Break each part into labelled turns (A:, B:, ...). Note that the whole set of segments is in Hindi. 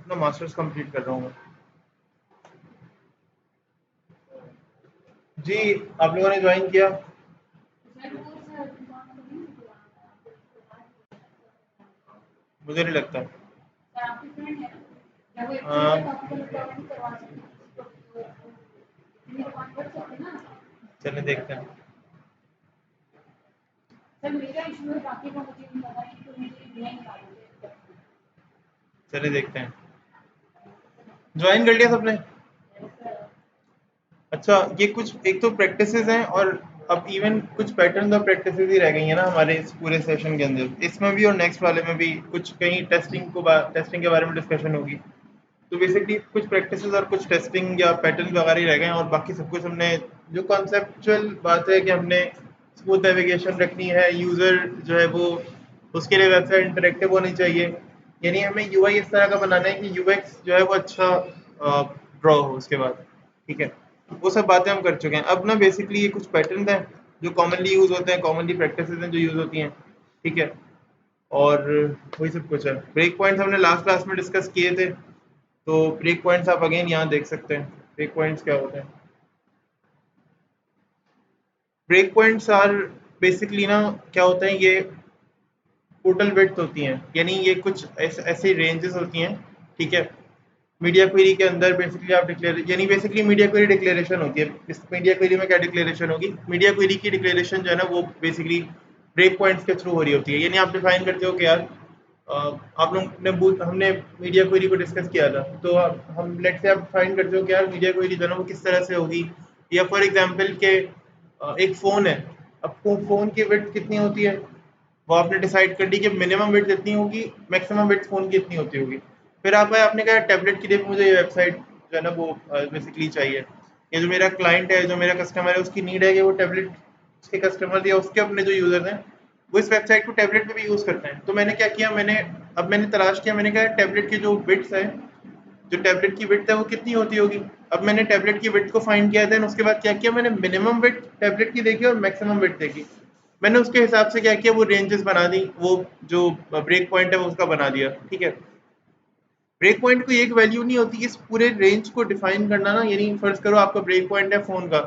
A: अपना मास्टर्स कंप्लीट कर रहा हूँ। जी, आप लोगों ने ज्वाइन किया? मुझे नहीं लगता। चलिए देखते हैं। चलिए देखते हैं। ज्वाइन कर लिया सबने? अच्छा, ये कुछ एक तो प्रैक्टिसेस हैं और अब इवन कुछ पैटर्न और प्रैक्टिसेस ही रह गई हैं ना हमारे इस पूरे सेशन के अंदर, इसमें भी और नेक्स्ट वाले में भी कुछ कहीं टेस्टिंग के बारे में डिस्कशन होगी। तो बेसिकली कुछ प्रैक्टिसेस और कुछ टेस्टिंग या पैटर्न वगैरह ही रह गए हैं, और बाकी सब कुछ हमने जो कॉन्सेप्चुअल बात है कि हमने स्मूथ नेविगेशन रखनी है, यूज़र जो है वो उसके लिए वेबसाइट इंटरेक्टिव होनी चाहिए, यानी हमें यूआई इस तरह का बनाना है कि यूएक्स जो है वो अच्छा ड्रॉ हो उसके बाद। ठीक है, वो सब बातें हम कर चुके हैं। अब ना बेसिकली ये कुछ पैटर्न हैं जो कॉमनली यूज़ होते हैं, कॉमनली प्रैक्टिसेस हैं जो यूज़ होती हैं। ठीक है, और वही सब कुछ है। ब्रेक पॉइंट्स हमने लास्ट क्लास में डिस्कस किए थे, तो ब्रेक पॉइंट्स आप अगेन यहाँ देख सकते हैं। ब्रेक पॉइंट्स क्या होते हैं? ब्रेक पॉइंट्स आर बेसिकली ना क्या होता है, ये टोटल विड्थ होती हैं, यानी ये कुछ ऐसे रेंजेस होती हैं। ठीक है, मीडिया क्वेरी के अंदर बेसिकली आप डिक्लेयर, यानी बेसिकली मीडिया क्वेरी डिक्लेरेशन होती है। इस मीडिया क्वेरी में क्या डिक्लेरेशन होगी? मीडिया क्वेरी की डिक्लेरेशन जो है ना वो बेसिकली ब्रेक पॉइंट्स के थ्रू हो रही होती है। यानी आप डिफाइन करते हो कि यार आप लोग ने हमने मीडिया क्वेरी को डिस्कस किया था, तो हम लेट से आप फाइंड करते हो कि यार मीडिया क्वेरी जो है ना वो किस तरह से होगी। या फॉर एग्जांपल के एक फ़ोन है, अब फ़ोन की विड्थ कितनी होती है वो आपने डिसाइड कर ली कि मिनिमम विड्थ इतनी होगी, मैक्सिमम विड्थ फ़ोन की इतनी होती होगी। फिर आप आए, आपने कहा टैबलेट के लिए भी मुझे ये वेबसाइट जो है ना वो बेसिकली चाहिए। ये जो मेरा क्लाइंट है, जो मेरा कस्टमर है, उसकी नीड है कि वो टैबलेट, उसके कस्टमर या उसके अपने जो यूज़र हैं वो इस वेबसाइट को टैबलेट पे भी यूज़ करते हैं। तो मैंने क्या किया, मैंने तलाश किया, मैंने कहा टैबलेट की जो विड्थ है, जो टैबलेट की विड्थ है वो कितनी होती होगी। अब मैंने टैबलेट की विड्थ को फाइंड किया था, उसके बाद क्या किया, मैंने मिनिमम विड्थ टैबलेट की देखी और मैक्सिमम विड्थ देखी। मैंने उसके हिसाब से क्या किया, वो रेंजेस बना दी, वो जो ब्रेक पॉइंट है वो उसका बना दिया। ठीक है, ब्रेक पॉइंट कोई एक वैल्यू नहीं होती, इस पूरे रेंज को डिफाइन करना ना, यानी फर्ज करो आपका ब्रेक पॉइंट है फ़ोन का,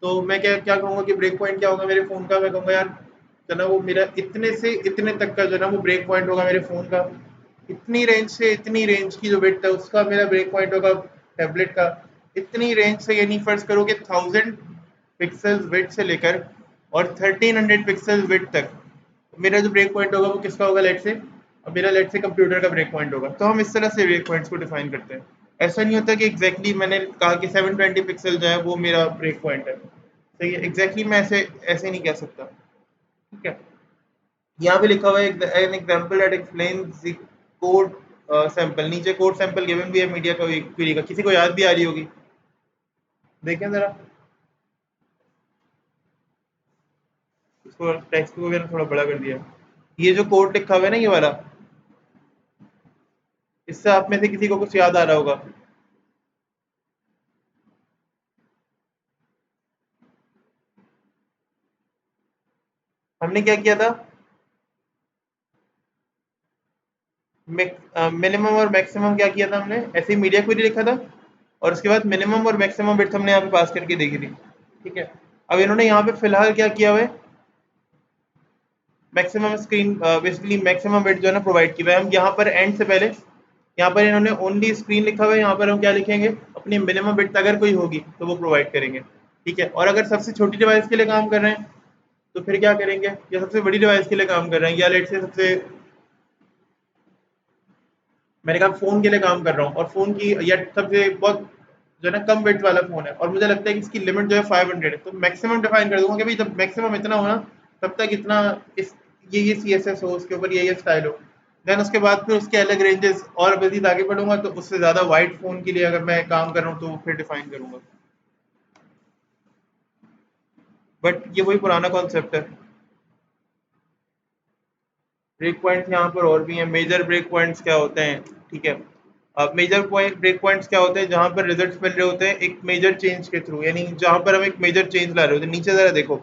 A: तो मैं क्या क्या कहूँगा कि ब्रेक पॉइंट क्या होगा मेरे फ़ोन का। मैं कहूँगा यार जो ना वो मेरा इतने से इतने तक का जो ना वो ब्रेक पॉइंट होगा मेरे फ़ोन का, इतनी रेंज से इतनी रेंज की जो विड्थ है उसका मेरा ब्रेक पॉइंट होगा टैबलेट का, इतनी रेंज से, यानी फर्ज करो कि 1000 पिक्सल्स विड्थ से लेकर और 1300 पिक्सल विड्थ तक मेरा जो ब्रेक पॉइंट होगा वो किसका होगा, लेट से अब मेरा लेट से कंप्यूटर का ब्रेक पॉइंट होगा। तो हम इस तरह से ब्रेक पॉइंट्स को डिफाइन करते हैं। ऐसा नहीं होता कि एग्जैक्टली मैंने कहा कि 720 पिक्सल जो है वो मेरा ब्रेक पॉइंट है, सही है, एग्जैक्टली मैं ऐसे ऐसे नहीं कह सकता। ठीक है, यहाँ पे लिखा हुआ है an example that explains the code sample, नीचे कोड सैंपल गिवन भी है मीडिया क्वेरी का, किसी को याद भी आ रही होगी, देखें जरा इसको, टेक्स्ट को मैंने थोड़ा बड़ा कर दिया। ये जो कोड लिखा हुआ है ना ये वाला, इससे आप में से किसी को कुछ याद आ रहा होगा? हमने क्या किया था, मिनिमम और मैक्सिमम क्या किया था हमने, ऐसे ही मीडिया क्वेरी लिखा था और उसके बाद मिनिमम और मैक्सिमम बिट्स हमने यहाँ पे पास करके देखी थी। ठीक है, अब इन्होंने यहाँ पे फिलहाल क्या किया हुआ है, maximum screen basically maximum bit जो है ना प्रोवाइड किया है। हम यहाँ पर एंड से पहले यहाँ पर इन्होंने ओनली स्क्रीन लिखा हुआ है, यहाँ पर हम क्या लिखेंगे, अपनी मिनिमम बिट अगर कोई होगी तो वो प्रोवाइड करेंगे। ठीक है, और अगर सबसे छोटी डिवाइस के लिए काम कर रहे हैं तो फिर क्या करेंगे, या सबसे बड़ी डिवाइस के लिए काम कर रहे हैं, या लेट से सबसे, मैंने कहा फ़ोन के लिए काम कर रहा हूँ और फ़ोन की या सबसे बहुत जो है ना कम वेट वाला फ़ोन है और मुझे लगता है कि इसकी लिमिट जो है 500 है, तो मैक्सिमम डिफाइन कर दूंगा कि भाई जब मैक्सिमम इतना हो ना तब तक इतना, इस ये सी एस एस हो, उसके ऊपर ये स्टाइल हो। देन उसके बाद फिर उसके अलग रेंजेस और मजीद आगे बढ़ूंगा, तो उससे ज़्यादा वाइड फ़ोन के लिए अगर मैं काम कर रहा हूँ तो फिर डिफाइन करूंगा। बट ये वही पुराना कॉन्सेप्ट है। ब्रेक पॉइंट्स यहाँ पर और भी हैं। मेजर ब्रेक पॉइंट्स क्या होते हैं? ठीक है, अब मेजर पॉइंट ब्रेक पॉइंट्स क्या होते हैं, जहाँ पर रिजल्ट्स मिल रहे होते हैं एक मेजर चेंज के थ्रू, यानी जहाँ पर हम एक मेजर चेंज ला रहे होते हैं। नीचे जरा देखो,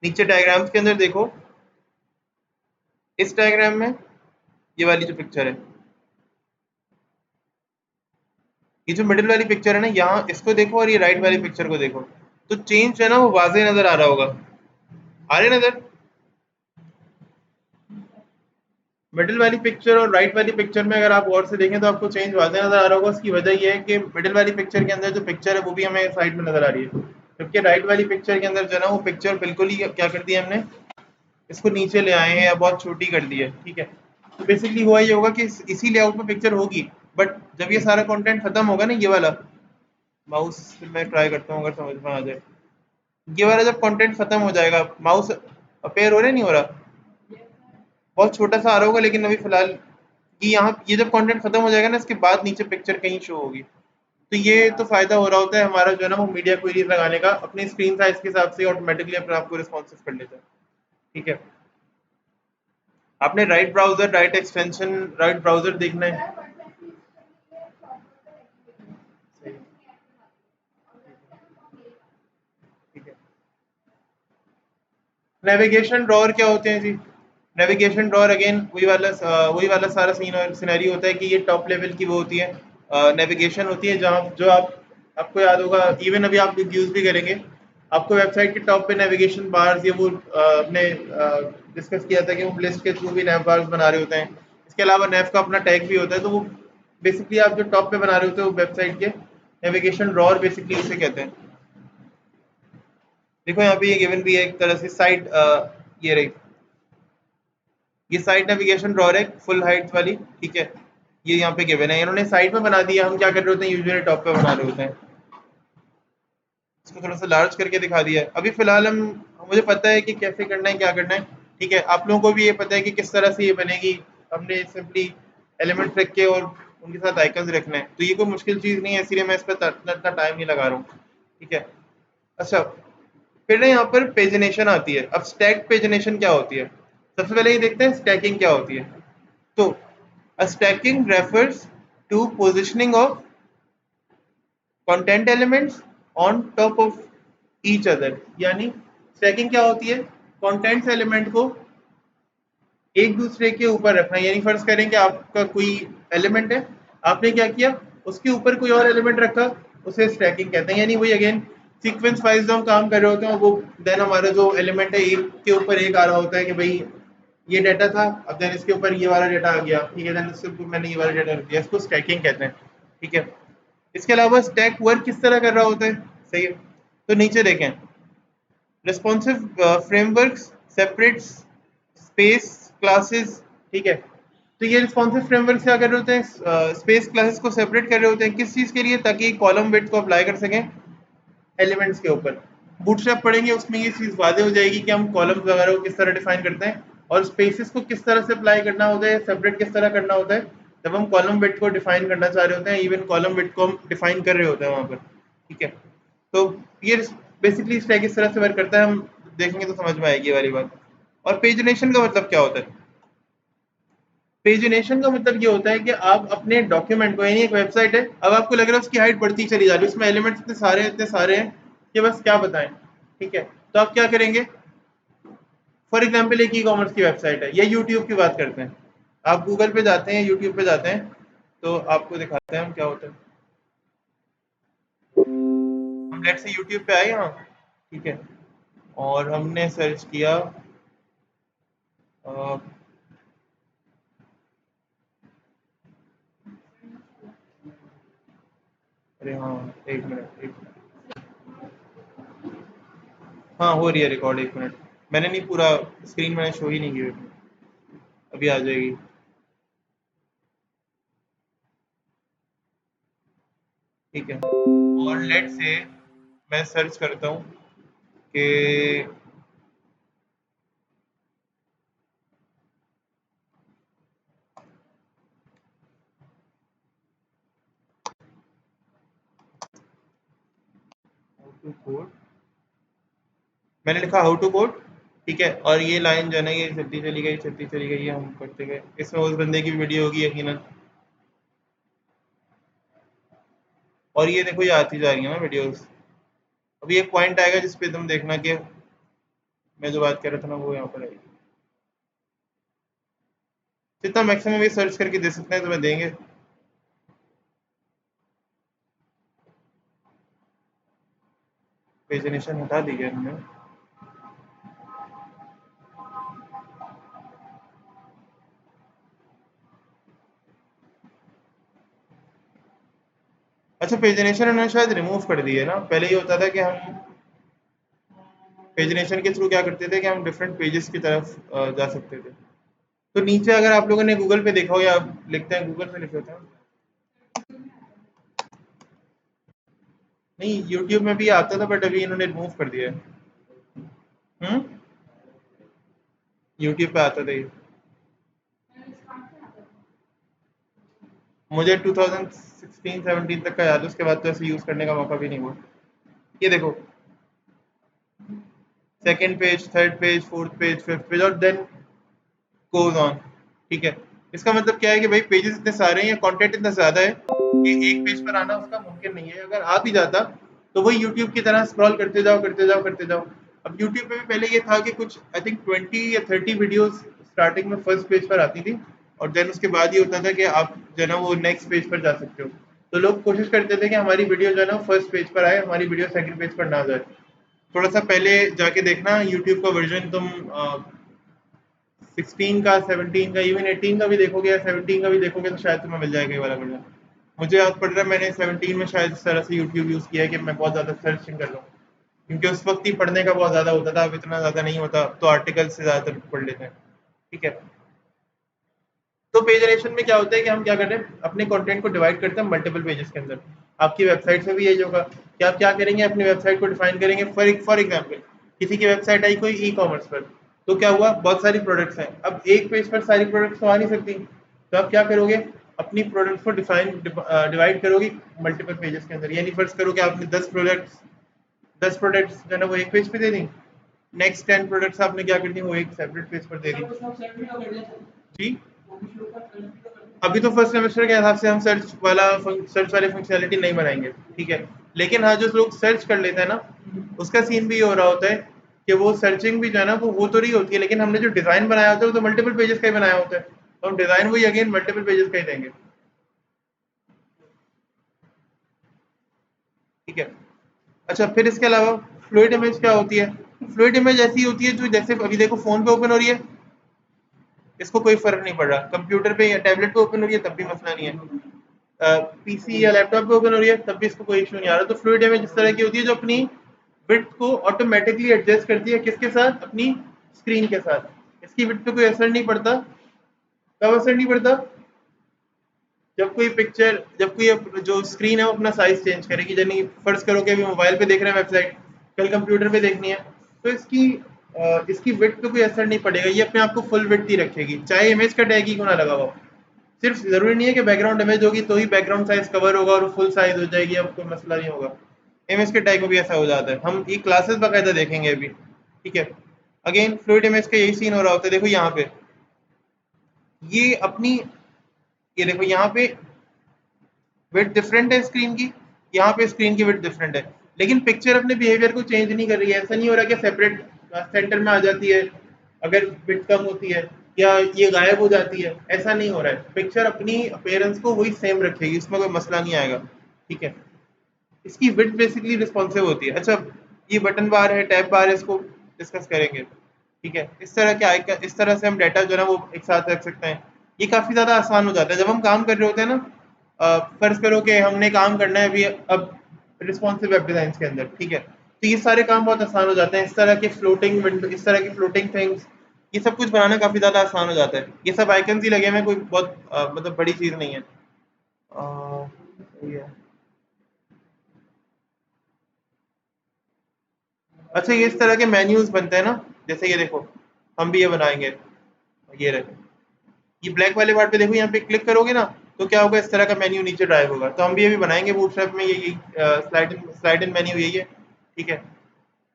A: नीचे डायग्राम्स के अंदर देखो, इस डायग्राम में ये वाली जो पिक्चर है, ये जो मिडिल वाली पिक्चर है ना, यहाँ इसको देखो और ये राइट वाली पिक्चर को देखो, तो चेंज है ना वो वाज़ेह नजर आ रहा होगा। आ रहे नजर? मिडिल वाली पिक्चर और राइट वाली पिक्चर में अगर आप गौर से देखें तो आपको चेंज वाज़ेह नजर आ रहा होगा। उसकी वजह ये है कि मिडिल वाली पिक्चर के अंदर जो पिक्चर है वो भी हमें साइड में नजर आ रही है, जबकि राइट वाली पिक्चर के अंदर जो है ना वो पिक्चर बिल्कुल ही क्या कर दी है हमने, इसको नीचे ले आए हैं या बहुत छोटी कर दी है। ठीक है, तो बेसिकली हुआ ये होगा कि इसी लेआउट में पिक्चर होगी, बट जब ये सारा कंटेंट खत्म होगा ना, ये वाला माउस से मैं ट्राई करता हूँ अगर समझ में आ जाए, ये वाला जब कंटेंट खत्म हो जाएगा, माउस अपेयर हो रहा है नहीं हो रहा, बहुत छोटा सा आ रहा होगा, लेकिन अभी फिलहाल कि यहाँ ये जब कंटेंट खत्म हो जाएगा ना, इसके बाद नीचे पिक्चर कहीं शो होगी। तो ये तो फायदा हो रहा होता है हमारा जो है ना वो मीडिया क्वेरीज लगाने का, अपनी स्क्रीन साइज के हिसाब से ऑटोमेटिकली अपने आप को रिस्पॉन्सिव कर लेता है। ठीक है, आपने right browser, right extension, right browser देखना है। सही है, ठीक है। नेविगेशन ड्रॉअर क्या होते हैं जी? नेविगेशन ड्रॉअर अगेन वही वाला सारा सीन और सिनेरियो होता है कि ये टॉप लेवल की वो होती है, नेविगेशन होती है, जहाँ जो आपको याद होगा, इवन अभी आप यूज भी करेंगे, आपको वेबसाइट के टॉप पे नेविगेशन बार्स ये वो अपने डिस्कस किया था कि वो लिस्ट के थ्रू भी नेव बार्स बना रहे होते हैं। इसके अलावा नेव का अपना टैग भी होता है, तो वो बेसिकली आप जो टॉप पे बना रहे होते हो वेबसाइट के, नेविगेशन ड्रॉअर बेसिकली उसे कहते हैं। देखो यहाँ पे ये गिवन भी है एक तरह से साइट, ये रही, ये साइड नेविगेशन ड्रॉअर है फुल हाइट वाली। ठीक है, ये यहाँ पे गिवन है, इन्होंने साइड में बना दिया, हम क्या कर रहे होते हैं यूजुअली टॉप पे बना रहे होते हैं। इसको थोड़ा सा लार्ज करके दिखा दिया है। अभी फिलहाल हम, मुझे पता है कि कैसे करना है क्या करना है। ठीक है, आप लोगों को भी ये पता है कि किस तरह से ये बनेगी। हमने सिंपली एलिमेंट रख के और उनके साथ आइकन्स रखना है, तो ये कोई मुश्किल चीज़ नहीं है, इसलिए मैं इस पर इतना टाइम नहीं लगा रहा हूँ। ठीक है, अच्छा, फिर ना यहाँ पर पेजिनेशन आती है। अब स्टैक पेजिनेशन क्या होती है, सबसे पहले ये देखते हैं स्टैकिंग क्या होती है। तो stacking refers to positioning of content elements on top of each other। यानी स्टैकिंग क्या होती है, कंटेंट्स एलिमेंट को एक दूसरे के ऊपर रखना। यानी फर्ज करें कि आपका कोई एलिमेंट है, आपने क्या किया, उसके ऊपर कोई और एलिमेंट रखा, उसे स्टैकिंग कहते हैं। यानी वही अगेन सीक्वेंस वाइज जो हम काम कर रहे होते हैं, वो देन हमारा जो एलिमेंट है एक के ऊपर एक आ रहा होता है कि भाई ये डाटा था, अब देन इसके ऊपर ये वाला डाटा आ गया। ठीक है, देन इसके ऊपर मैंने ये वाला डाटा रख दिया, इसको स्टैकिंग कहते हैं। ठीक है, इसके अलावा स्टैक वर्क किस तरह कर रहा होता है, सही है, तो नीचे देखें, responsive framework separate space classes. ठीक है, तो ये रिस्पॉन्सिव फ्रेमवर्क क्या कर रहे होते हैं, स्पेस क्लासेस को सेपरेट कर रहे होते हैं, किस चीज़ के लिए, ताकि कॉलम विड्थ को अप्लाई कर सकें एलिमेंट्स के ऊपर। बूटस्ट्रैप पढ़ेंगे उसमें ये चीज़ वादे हो जाएगी कि हम कॉलम्स वगैरह को किस तरह डिफाइन करते हैं, और स्पेसेस को किस तरह से अप्लाई करना होता है, सेपरेट किस तरह करना होता है जब हम कॉलम विड्थ को डिफाइन करना चाह रहे होते हैं, इवन कॉलम विड्थ को हम डिफाइन कर रहे होते हैं वहाँ पर। ठीक है, तो ये बेसिकली स्टैक इस तरह से वर्क करता है, हम देखेंगे तो समझ में आएगी ये वाली बात। और पेजिनेशन का मतलब क्या होता है, पेजिनेशन का मतलब ये होता है कि आप अपने डॉक्यूमेंट को, यानी एक वेबसाइट है, अब आपको लग रहा है उसकी हाइट बढ़ती चली जा रही है, उसमें एलिमेंट्स इतने सारे हैं कि बस क्या बताएं। ठीक है, तो आप क्या करेंगे, फॉर एग्जाम्पल एक ई कॉमर्स की वेबसाइट है या यूट्यूब की बात करते हैं, आप गूगल पे जाते हैं, यूट्यूब पे जाते हैं, तो आपको दिखाते हैं हम क्या होता है। हम लेट्स से यूट्यूब पे आए यहाँ, ठीक है, और हमने सर्च किया, अ, अरे हाँ, एक मिनट, एक मिनट, हाँ हो रही है रिकॉर्ड, एक मिनट, मैंने नहीं पूरा स्क्रीन मैंने शो ही नहीं की, अभी आ जाएगी। ठीक है, और लेट से मैं सर्च करता हूँ कि हाउ टू कोड, मैंने लिखा हाउ टू कोड। ठीक है, और ये लाइन जो है ना ये चलती चली गई, चलती चली गई, ये हम पढ़ते गए, इसमें उस बंदे की वीडियो होगी यकीनन, और ये देखो ये आती जा रही है ना वीडियोस। अभी एक पॉइंट आएगा जिस पे तुम देखना कि मैं जो बात कर रहा था ना वो यहाँ पर आएगी। जितना मैक्सिमम ये सर्च करके दे सकते हैं तुम्हें देंगे। पेजिनेशन हटा दी है इन्होंने। अच्छा, पेजिनेशन उन्होंने शायद रिमूव कर दी है ना। पहले ये होता था कि हम पेजिनेशन के थ्रू क्या करते थे कि हम डिफरेंट पेजेस की तरफ जा सकते थे। तो नीचे अगर आप लोगों ने गूगल पे देखा हो या आप लिखते हैं गूगल पे लिखे होते हैं, नहीं यूट्यूब में भी आता था बट अभी इन्होंने रिमूव कर दिया है। हम्म, यूट्यूब पे आता था ये। मुझे 2016-17 तक का याद है, उसके बाद तो ऐसे यूज करने का मौका भी नहीं हुआ। ये देखो, second page, third page, fourth page, fifth page, और देन गोज ऑन। ठीक है, इसका मतलब क्या है कि भाई पेजेस इतने सारे हैं, कंटेंट इतना ज्यादा है कि एक पेज पर आना उसका मुमकिन नहीं है। अगर आ भी जाता तो वही यूट्यूब की तरह स्क्रॉल करते जाओ करते जाओ करते जाओ। अब यूट्यूब पे भी पहले ये था कि कुछ आई थिंक 20 या 30 वीडियोस स्टार्टिंग में फर्स्ट पेज पर आती थी, और देन उसके बाद ये होता था कि आप जो है ना वो नेक्स्ट पेज पर जा सकते हो। तो लोग कोशिश करते थे कि हमारी वीडियो जो है ना फर्स्ट पेज पर आए, हमारी वीडियो सेकंड पेज पर ना जाए। थोड़ा सा पहले जाके देखना यूट्यूब का वर्जन तुम 16 का, 17 का, इवन 18 का भी देखोगे या 17 का भी देखोगे तो शायद तुम्हें मिल जाएगा ये वाला वर्जन। मुझे याद पड़ रहा है मैंने 17 में शायद इस तरह से यूट्यूब यूज़ किया है कि मैं बहुत ज़्यादा सर्चिंग कर लूँ, क्योंकि उस वक्त ही पढ़ने का बहुत ज़्यादा होता था, अब इतना ज़्यादा नहीं होता, तो आर्टिकल से ज़्यादातर पढ़ लेते हैं। ठीक है, तो पेज जनरेशन में क्या होता है कि हम क्या कर रहे हैं, अपने कंटेंट को डिवाइड करते हैं मल्टीपल पेजेस के अंदर। आपकी वेबसाइट से भी यही होगा कि आप क्या करेंगे, अपनी वेबसाइट को डिफाइन करेंगे। फॉर एग्जांपल किसी की वेबसाइट आई कोई ई कॉमर्स पर, तो क्या हुआ, बहुत सारी प्रोडक्ट्स हैं, अब एक पेज पर सारी प्रोडक्ट्स तो आ नहीं सकती, तो आप क्या करोगे, अपनी प्रोडक्ट्स को डिवाइड करोगे मल्टीपल पेजेस के अंदर। यानी फर्ज करो कि आपने 10 प्रोडक्ट्स जो है ना वो एक पेज पे दे दी, नेक्स्ट 10 प्रोडक्ट्स आपने क्या कर दी, वो एक सेपरेट पेज पर दे दी। जी, अभी तो फर्स्ट सेमेस्टर के हिसाब से हम सर्च वाले फंक्शनैलिटी नहीं बनाएंगे। ठीक है, लेकिन हाँ जो लोग सर्च कर लेते हैं ना, उसका सीन भी ये हो रहा होता है कि वो सर्चिंग भी जो है ना वो हो तो रही होती है, लेकिन हमने जो डिजाइन बनाया होता है वो तो मल्टीपल पेजेस का ही बनाया होता है, तो हम डिजाइन वही अगेन मल्टीपल पेजेस का ही देंगे। ठीक है, अच्छा फिर इसके अलावा फ्लूइड इमेज क्या होती है। फ्लूइड इमेज ऐसी होती है जो जैसे अभी देखो फोन पे ओपन हो रही है, इसको कोई फर्क नहीं पड़ रहा, कंप्यूटर पे या टैबलेट पे ओपन हो रही है तब भी मसला नहीं है, पीसी या लैपटॉप पे ओपन हो रही है तब भी इसको कोई इशू नहीं आ रहा। तो फ्लूइड इमेज इस तरह की होती है जो अपनी विड्थ को ऑटोमेटिकली एडजस्ट करती है, किसके साथ, अपनी स्क्रीन के साथ। इसकी विड्थ पे कोई असर नहीं पड़ता। कब असर नहीं पड़ता, जब कोई जो स्क्रीन है वो अपना साइज चेंज करेगी। यानी फर्ज करो कि अभी मोबाइल पे देख रहे हैं वेबसाइट, कल कंप्यूटर पे देखनी है, तो इसकी विड्थ पे कोई असर नहीं पड़ेगा, ये अपने आप को फुल विड्थ ही रखेगी, चाहे इमेज का टैग ही क्यों ना लगा हुआ। सिर्फ जरूरी नहीं है कि बैकग्राउंड इमेज होगी तो ही बैकग्राउंड साइज कवर होगा और फुल साइज हो जाएगी, अब कोई मसला नहीं होगा। इमेज के टाइप में भी ऐसा हो जाता है, हम ये क्लासेस बाकायदा देखेंगे अभी। ठीक है, अगेन फ्लूइड इमेज का यही सीन हो रहा होता है। देखो यहाँ पे ये अपनी, ये देखो यहाँ पे विड्थ डिफरेंट है स्क्रीन की, यहाँ पे स्क्रीन की विड्थ डिफरेंट है, लेकिन पिक्चर अपने बिहेवियर को चेंज नहीं कर रही है। ऐसा नहीं हो रहा कि सेपरेट सेंटर में आ जाती है अगर विड्थ कम होती है, या ये गायब हो जाती है, ऐसा नहीं हो रहा है। पिक्चर अपनी अपीयरेंस को वही सेम रखेगी, इसमें कोई मसला नहीं आएगा। ठीक है, इसकी विड्थ बेसिकली रिस्पॉन्सिव होती है। अच्छा, ये बटन बार है, टैब बार है, इसको डिस्कस करेंगे। ठीक है, इस तरह से हम डाटा जो है ना वो एक साथ रख सकते हैं। ये काफ़ी ज़्यादा आसान हो जाता है जब हम काम कर रहे होते हैं ना। फर्ज करो कि हमने काम करना है अभी, अब रिस्पॉन्सिव वेब डिज़ाइन के अंदर। ठीक है, तो ये सारे काम बहुत आसान हो जाते हैं। इस तरह के फ्लोटिंग विंडो, इस तरह की फ्लोटिंग थिंग्स, ये सब कुछ बनाना काफ़ी ज़्यादा आसान हो जाता है। ये सब आइकन्स ही लगे हुए हैं, कोई बहुत मतलब बड़ी चीज़ नहीं है। ये अच्छा, ये इस तरह के मेन्यूज बनते हैं ना, जैसे ये देखो, हम भी ये बनाएंगे। ये रहे, ये ब्लैक वाले पार्ट पे देखो, यहाँ पे क्लिक करोगे ना तो क्या होगा, इस तरह का मेन्यू नीचे ड्राइव होगा। तो हम भी ये भी बनाएंगे बूटस्ट्रैप में, यही स्लाइड इन मेन्यू यही है। ठीक है,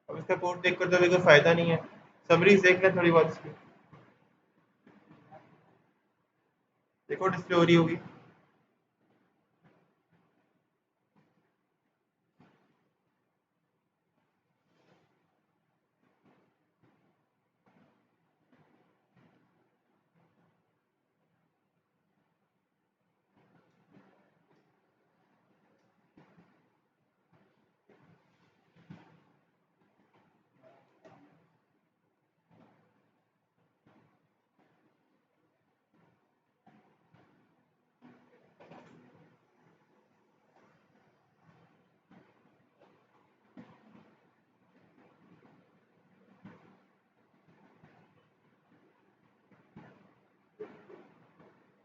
A: अब इसका कोड देख कर तो अभी कोई फायदा नहीं है, समरीज देख लें थोड़ी बहुत इसकी, देखो डिस्प्ले हो रही होगी।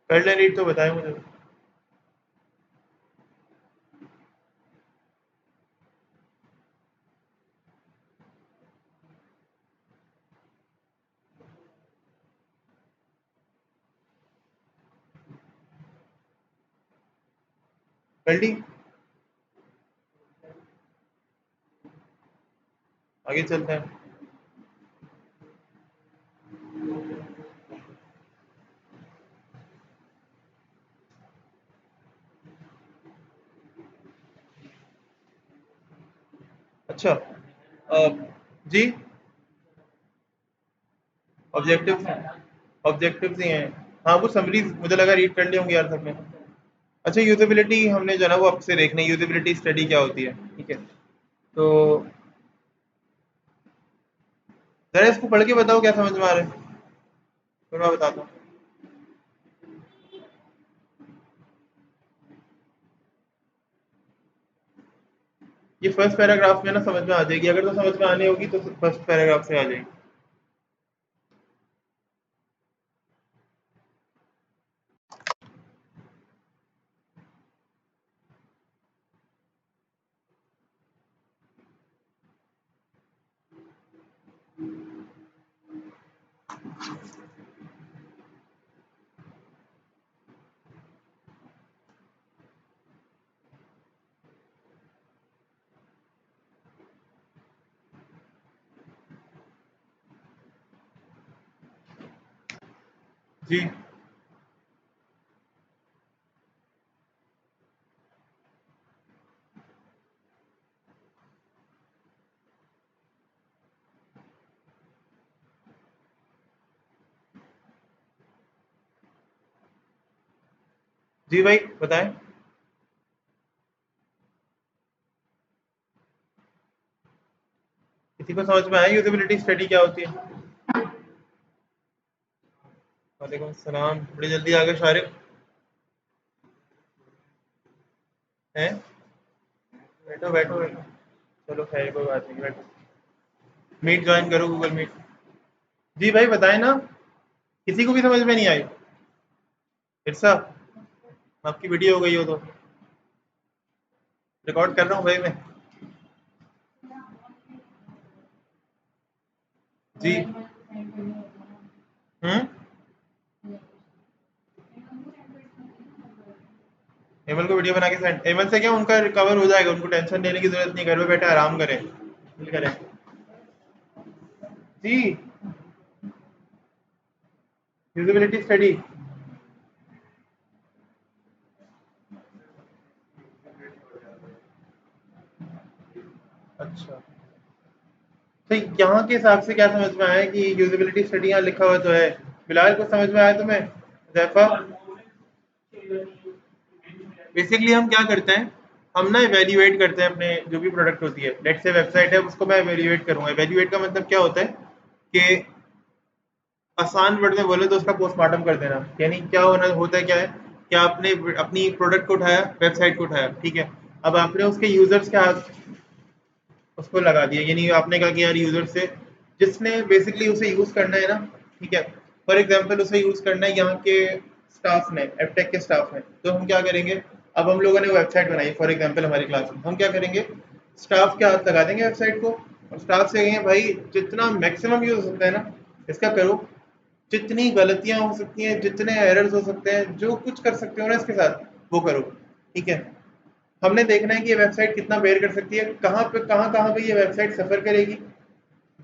A: कर लें रीड तो बताएं मुझे। कर ली, आगे चलते हैं। अच्छा, जी, ऑब्जेक्टिव, ऑब्जेक्टिव्स ही हैं। हाँ वो समरी मुझे लगा रीड कर लिए होंगे यार सबने। अच्छा, यूजेबिलिटी हमने जो है ना वो आपसे देखना है, यूजेबिलिटी स्टडी क्या होती है, ठीक है। तो जरा इसको पढ़ के बताओ क्या समझ में आ रहा है, फिर मैं बताता हूँ। ये फर्स्ट पैराग्राफ में ना समझ में आ जाएगी, अगर तो समझ में आनी होगी तो फर्स्ट पैराग्राफ से आ जाएगी। जी जी भाई बताएं। किसी को समझ में आया यूजेबिलिटी स्टडी क्या होती है? वालेकुम सलाम, बड़ी जल्दी आ गए शारिक हैं। बैठो बैठो बैठो, चलो खैर कोई बात नहीं, बैठो। मीट ज्वाइन करो, गूगल मीट। जी भाई बताएं ना, किसी को भी समझ में नहीं आई? इरसा, आपकी वीडियो हो गई हो तो रिकॉर्ड कर रहा हूँ भाई मैं। जी। हम्म। हेमल को वीडियो बना के सेंड, हेमल से क्या उनका रिकवर हो जाएगा, उनको टेंशन लेने की जरूरत नहीं, घर में बैठे आराम करें, चिल करें। जी, यूजेबिलिटी स्टडी। अच्छा, तो यहाँ के हिसाब से क्या समझ में आया कि यूजेबिलिटी स्टडी यहाँ लिखा हुआ तो है? बिलाल को समझ में आया तुम्हें? जैफा, बेसिकली हम क्या करते हैं, हम ना इवेल्युएट करते हैं अपने जो भी प्रोडक्ट होती है, लेट्स से वेबसाइट है उसको मैं इवेल्युएट करूंगा। इवेल्युएट का मतलब क्या होता है कि आसान वर्ड में बोले तो उसका पोस्टमार्टम कर देना, यानी क्या होना होता है क्या है कि आपने अपनी प्रोडक्ट को उठाया, वेबसाइट को उठाया, ठीक है। अब आपने उसके यूजर्स के हाथ उसको लगा दिया, यानी आपने कहा कि यार यूजर से जिसने बेसिकली उसे यूज करना है ना, ठीक है। फॉर एग्जांपल उसे यूज करना है यहाँ के स्टाफ ने, एपटेक के स्टाफ ने, तो हम क्या करेंगे, अब हम लोगों ने वेबसाइट बनाई फॉर एग्जांपल हमारी क्लास में, हम क्या करेंगे, स्टाफ के हाथ लगा देंगे वेबसाइट को, और स्टाफ से कहेंगे भाई जितना मैक्सिमम यूज हो सकता है ना इसका करो, जितनी गलतियां हो सकती हैं, जितने एरर्स हो सकते हैं, जो कुछ कर सकते हो ना इसके साथ वो करो, ठीक है। हमने देखना है कि ये वेबसाइट कितना बेयर कर सकती है, कहाँ पे ये वेबसाइट सफर करेगी,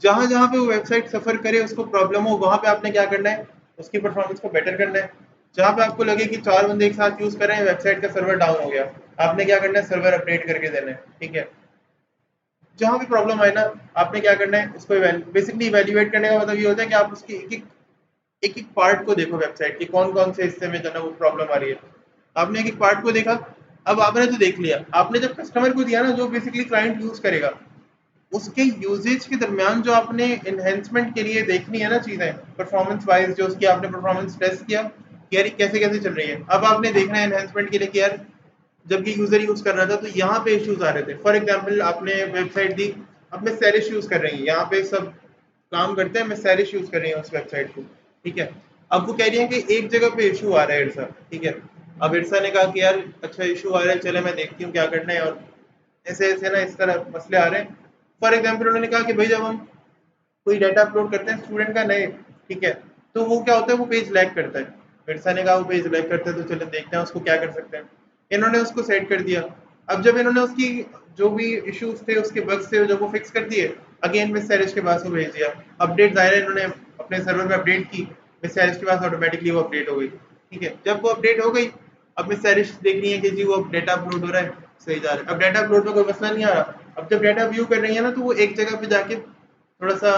A: जहां जहां पे वो वेबसाइट सफर करे उसको प्रॉब्लम हो, वहां पे आपने क्या करना है, उसकी परफॉर्मेंस को बेटर करना है। जहां पे आपको लगे कि 4 बंदे एक साथ यूज कर रहे हैं, वेबसाइट का सर्वर डाउन हो गया, आपने क्या करना है, सर्वर अपडेट करके देना है, ठीक है। जहां भी प्रॉब्लम आए ना, आपने क्या करना है, उसको बेसिकली इवेल्युएट करने का मतलब ये होता है कि आप उसकी एक एक पार्ट को देखो, वेबसाइट के कौन कौन से हिस्से में जो है ना वो प्रॉब्लम आ रही है। आपने एक एक पार्ट को देखा, अब आपने तो देख लिया, आपने जब कस्टमर को दिया ना, जो बेसिकली क्लाइंट यूज करेगा, उसके यूजेज के दरमियान जो आपने इन्हेंसमेंट के लिए देखनी है ना चीजें, परफॉर्मेंस वाइज जो उसकी आपने परफॉर्मेंस टेस्ट किया कि यार ये कैसे कैसे चल रही है, अब आपने देखना है इन्हेंसमेंट के लिए कि यार जब ये यूजर यूज कर रहा था तो यहाँ पे इश्यूज आ रहे थे। फॉर एग्जाम्पल आपने वेबसाइट दी, अब मैं सैरिश यूज कर रही है, यहाँ पे सब काम करते हैं, मैं सैरिश यूज कर रही हूँ उस वेबसाइट को, ठीक है। अब वो कह रही है कि एक जगह पे इशू आ रहा है इरसा, ठीक है। अब इरसा ने कहा कि यार अच्छा इशू आ रहा है, चले मैं देखती हूँ क्या करना है, और ऐसे ऐसे ना इस तरह मसले आ रहे हैं। फॉर एग्जाम्पल उन्होंने कहा कि भाई जब हम कोई डाटा अपलोड करते हैं स्टूडेंट का नए, ठीक है, तो वो क्या होता है, वो पेज लैग करता है। मिर्सा ने कहा वो पेज लैग करता है, तो चलो देखते हैं उसको क्या कर सकते हैं। इन्होंने उसको सेट कर दिया। अब जब इन्होंने उसकी जो भी इश्यूज थे, उसके बग्स थे, जब वो फिक्स कर दिए, अगेन मिस सैरिश के पास वो भेज दिया। अपडेट दायरा इन्होंने अपने सर्वर में अपडेट की, मिस सैरिश के पास ऑटोमेटिकली वो अपडेट हो गई, ठीक है। जब वो अपडेट हो गई, अब मिस सैरिश देख रही है कि जी वो डेटा अपलोड हो रहा है, सही जा रहा है। अब डाटा अपलोड में कोई मसला नहीं आ रहा। अब जब डाटा व्यू कर रही है ना, तो वो एक जगह पे जाके थोड़ा सा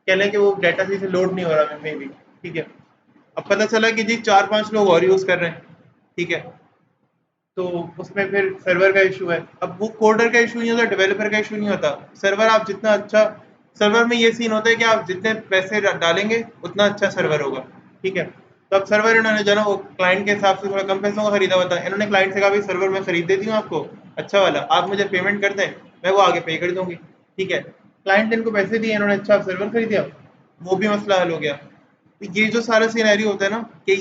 A: कह लें कि वो डाटा सही से लोड नहीं हो रहा मे भी, ठीक है। अब पता चला कि जी 4-5 लोग और यूज़ कर रहे हैं, ठीक है। तो उसमें फिर सर्वर का इशू है। अब वो कोडर का इशू नहीं होता, डेवलपर का इशू नहीं होता। सर्वर आप जितना अच्छा, सर्वर में ये सीन होता है कि आप जितने पैसे डालेंगे उतना अच्छा सर्वर होगा, ठीक है। तो अब सर्वर इन्होंने जो ना वो क्लाइंट के हिसाब से थोड़ा कम पैसों का खरीदा हुआ था। इन्होंने क्लाइंट से कहा भाई सर्वर मैं खरीद देती हूँ आपको अच्छा वाला, आप मुझे पेमेंट कर दें, मैं वो आगे पे कर दूंगी, ठीक है। क्लाइंट ने इनको पैसे दिए, इन्होंने अच्छा सर्वर खरीद दिया, वो भी मसला हल हो गया। तो ये जो सारा सिनेरियो होता है ना कि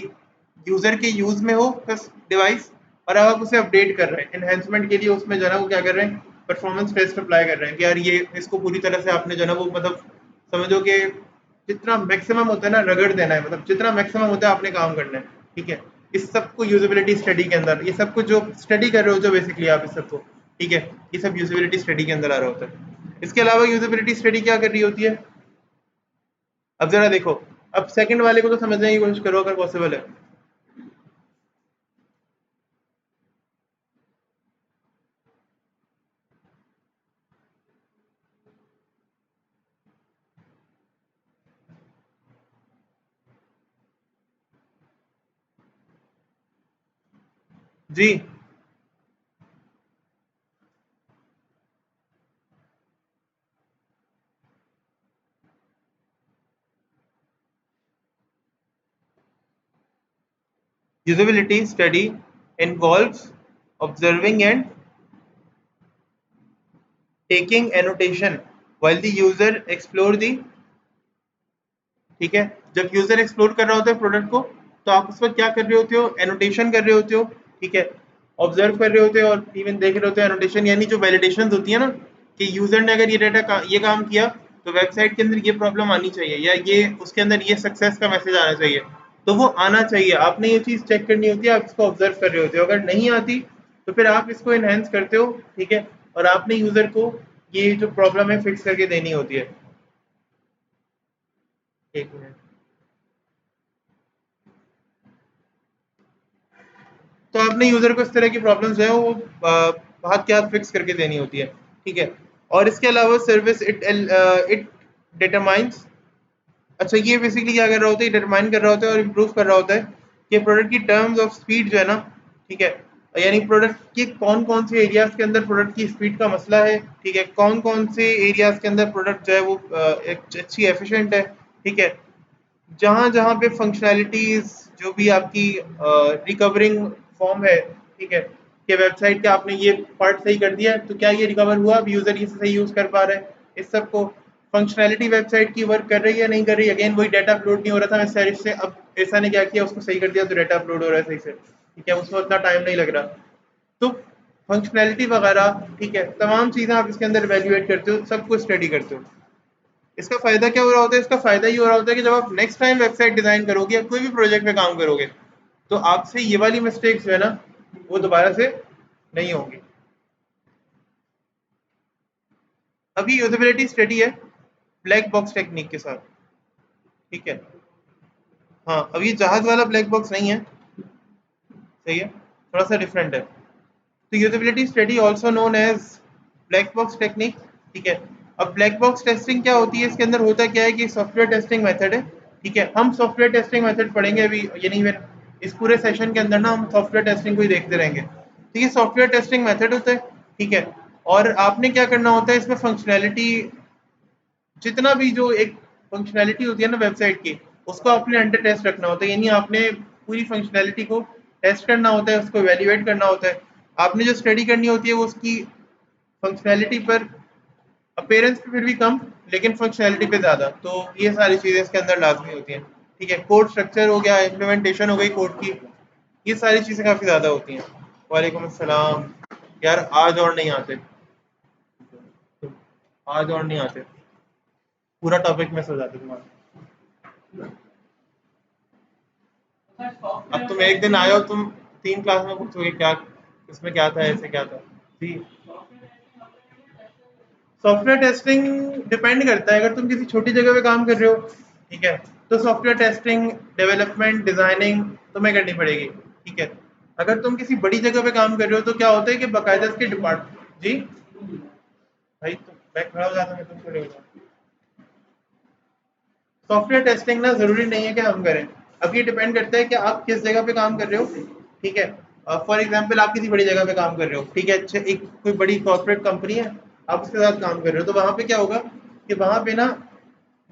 A: यूजर के यूज में हो बस डिवाइस, और अब आप उसे अपडेट कर रहे हैं एनहेंसमेंट के लिए, उसमें जो है ना वो क्या कर रहे हैं, परफॉर्मेंस टेस्ट अप्लाई कर रहे हैं कि यार ये इसको पूरी तरह से आपने जो है ना वो मतलब समझो कि जितना मैक्सिमम होता है ना रगड़ देना है, मतलब जितना मैक्सिमम होता है आपने काम करना है, ठीक है। इस सब को यूजेबिलिटी स्टडी के अंदर, ये सब कुछ जो स्टडी कर रहे हो जो बेसिकली आप इस सबको, ठीक है, ये सब यूजेबिलिटी स्टडी के अंदर आ रहा होता है। इसके अलावा यूजेबिलिटी स्टडी क्या कर रही होती है, अब जरा देखो, अब सेकंड वाले को तो समझने की कोशिश करो अगर पॉसिबल है। जी, usability study involves observing and taking annotation while the user explore the, ठीक है। जब यूजर एक्सप्लोर कर रहा होता है प्रोडक्ट को, तो आप उस वक्त क्या कर रहे होते हो, एनोटेशन कर रहे होते हो, ठीक है। ऑब्जर्व कर रहे होते हो और इवन देख रहे होते हो। एनोटेशन यानी जो वैलिडेशन होती है ना कि यूजर ने अगर ये ये काम किया तो वेबसाइट के अंदर ये प्रॉब्लम आनी चाहिए, या ये उसके अंदर ये सक्सेस का मैसेज आना चाहिए, तो वो आना चाहिए। आपने ये चीज़ चेक करनी होती है, आप इसको ऑब्जर्व कर रहे होते हो। अगर नहीं आती तो फिर आप इसको इनहेंस करते हो, ठीक है, और आपने यूजर को ये जो प्रॉब्लम है फिक्स करके देनी होती है। एक मिनट। तो आपने यूज़र को इस तरह की प्रॉब्लम्स जो है वो हाथ के हाथ फिक्स करके देनी होती है, ठीक है। और इसके अलावा सर्विस इट डिटरमाइंस, अच्छा ये बेसिकली क्या कर रहा होता है, डिटरमाइन कर रहा होता है और इम्प्रूव कर रहा होता है कि प्रोडक्ट की टर्म्स ऑफ स्पीड जो है ना, ठीक है, यानी प्रोडक्ट के कौन कौन से एरियाज के अंदर प्रोडक्ट की स्पीड का मसला है, ठीक है, कौन कौन से एरियाज के अंदर प्रोडक्ट जो है वो एक अच्छी एफिशिएंट है, ठीक है। जहाँ जहाँ पे फंक्शनैलिटीज जो भी आपकी रिकवरिंग फॉर्म है, ठीक है, कि वेबसाइट का आपने ये पार्ट सही कर दिया है तो क्या ये रिकवर हुआ, अब यूजर ये सही यूज कर पा रहा है, इस सब को फंक्शनैलिटी वेबसाइट की वर्क कर रही है नहीं कर रही। अगेन वही डाटा अपलोड नहीं हो रहा था वेबसाइट से, अब ऐसा ने क्या किया, उसको सही कर दिया तो डाटा अपलोड हो रहा है सही से, ठीक है, उसमें उतना टाइम नहीं लग रहा। तो फंक्शनैलिटी वगैरह, ठीक है, तमाम चीज़ें आप इसके अंदर वैल्यूएट करते हो, सब कुछ स्टडी करते हो। इसका फायदा क्या हो रहा होता है, इसका फायदा ये हो रहा होता है कि जब आप नेक्स्ट टाइम वेबसाइट डिजाइन करोगे या कोई भी प्रोजेक्ट में काम करोगे, तो आपसे ये वाली मिस्टेक्स जो है ना वो दोबारा से नहीं होंगी। अभी यूजेबिलिटी स्टडी है ब्लैक बॉक्स टेक्निक के साथ, ठीक है। हाँ, अब ये जहाज वाला ब्लैक बॉक्स नहीं है, सही है, थोड़ा सा डिफरेंट है। तो usability study also known as black box technique, ठीक है। अब ब्लैक बॉक्स टेस्टिंग क्या होती है, इसके अंदर होता क्या है कि सॉफ्टवेयर टेस्टिंग मेथड है, ठीक है। हम सॉफ्टवेयर टेस्टिंग मेथड पढ़ेंगे अभी, यानी इस पूरे सेशन के अंदर ना हम सॉफ्टवेयर टेस्टिंग को ही देखते रहेंगे। तो ये सॉफ्टवेयर टेस्टिंग मेथड होता है, ठीक है। और आपने क्या करना होता है इसमें, फंक्शनैलिटी जितना भी जो एक फंक्शनैलिटी होती है ना वेबसाइट की, उसको आपने अंडर टेस्ट रखना होता है, यानी आपने पूरी फंक्शनैलिटी को टेस्ट करना होता है, उसको एवेल्युएट करना होता है। आपने जो स्टडी करनी होती है वो उसकी फंक्शनैलिटी पर, अपीयरेंस पे फिर भी कम, लेकिन फंक्शनैलिटी पे ज़्यादा। तो ये सारी चीज़ें इसके अंदर लाजमी होती हैं, ठीक है, कोड स्ट्रक्चर हो गया, इम्प्लीमेंटेशन हो गई कोड की, ये सारी चीज़ें काफ़ी ज़्यादा होती हैं। वालेकुम अस्सलाम। यार आज और नहीं आते, आज और नहीं आते, पूरा टॉपिक मिस हो जाता तुम्हारा। अब तुम एक दिन आए हो, तुम 3 क्लास में पूछोगे क्या इसमें क्या था, ऐसे क्या था जी। सॉफ्टवेयर टेस्टिंग डिपेंड करता है, अगर तुम किसी छोटी जगह पे काम कर रहे हो, ठीक है, तो सॉफ्टवेयर टेस्टिंग, डेवलपमेंट, डिजाइनिंग तुम्हें करनी पड़ेगी, ठीक है। अगर तुम किसी बड़ी जगह पे काम कर रहे हो तो क्या होता है कि बाकायदा इसके डिपार्ट जी, भाई तो मैं खड़ा हो जाता हूँ, तुम खड़े हो जाओ। सॉफ्टवेयर टेस्टिंग ना जरूरी नहीं है कि हम करें, अब ये डिपेंड करता है कि आप किस जगह पे काम कर रहे हो, ठीक है। फॉर एग्जांपल आप किसी बड़ी जगह पे काम कर रहे हो, ठीक है, अच्छा एक कोई बड़ी कॉर्पोरेट कंपनी है, आप उसके साथ काम कर रहे हो, तो वहां पे क्या होगा कि वहां पे ना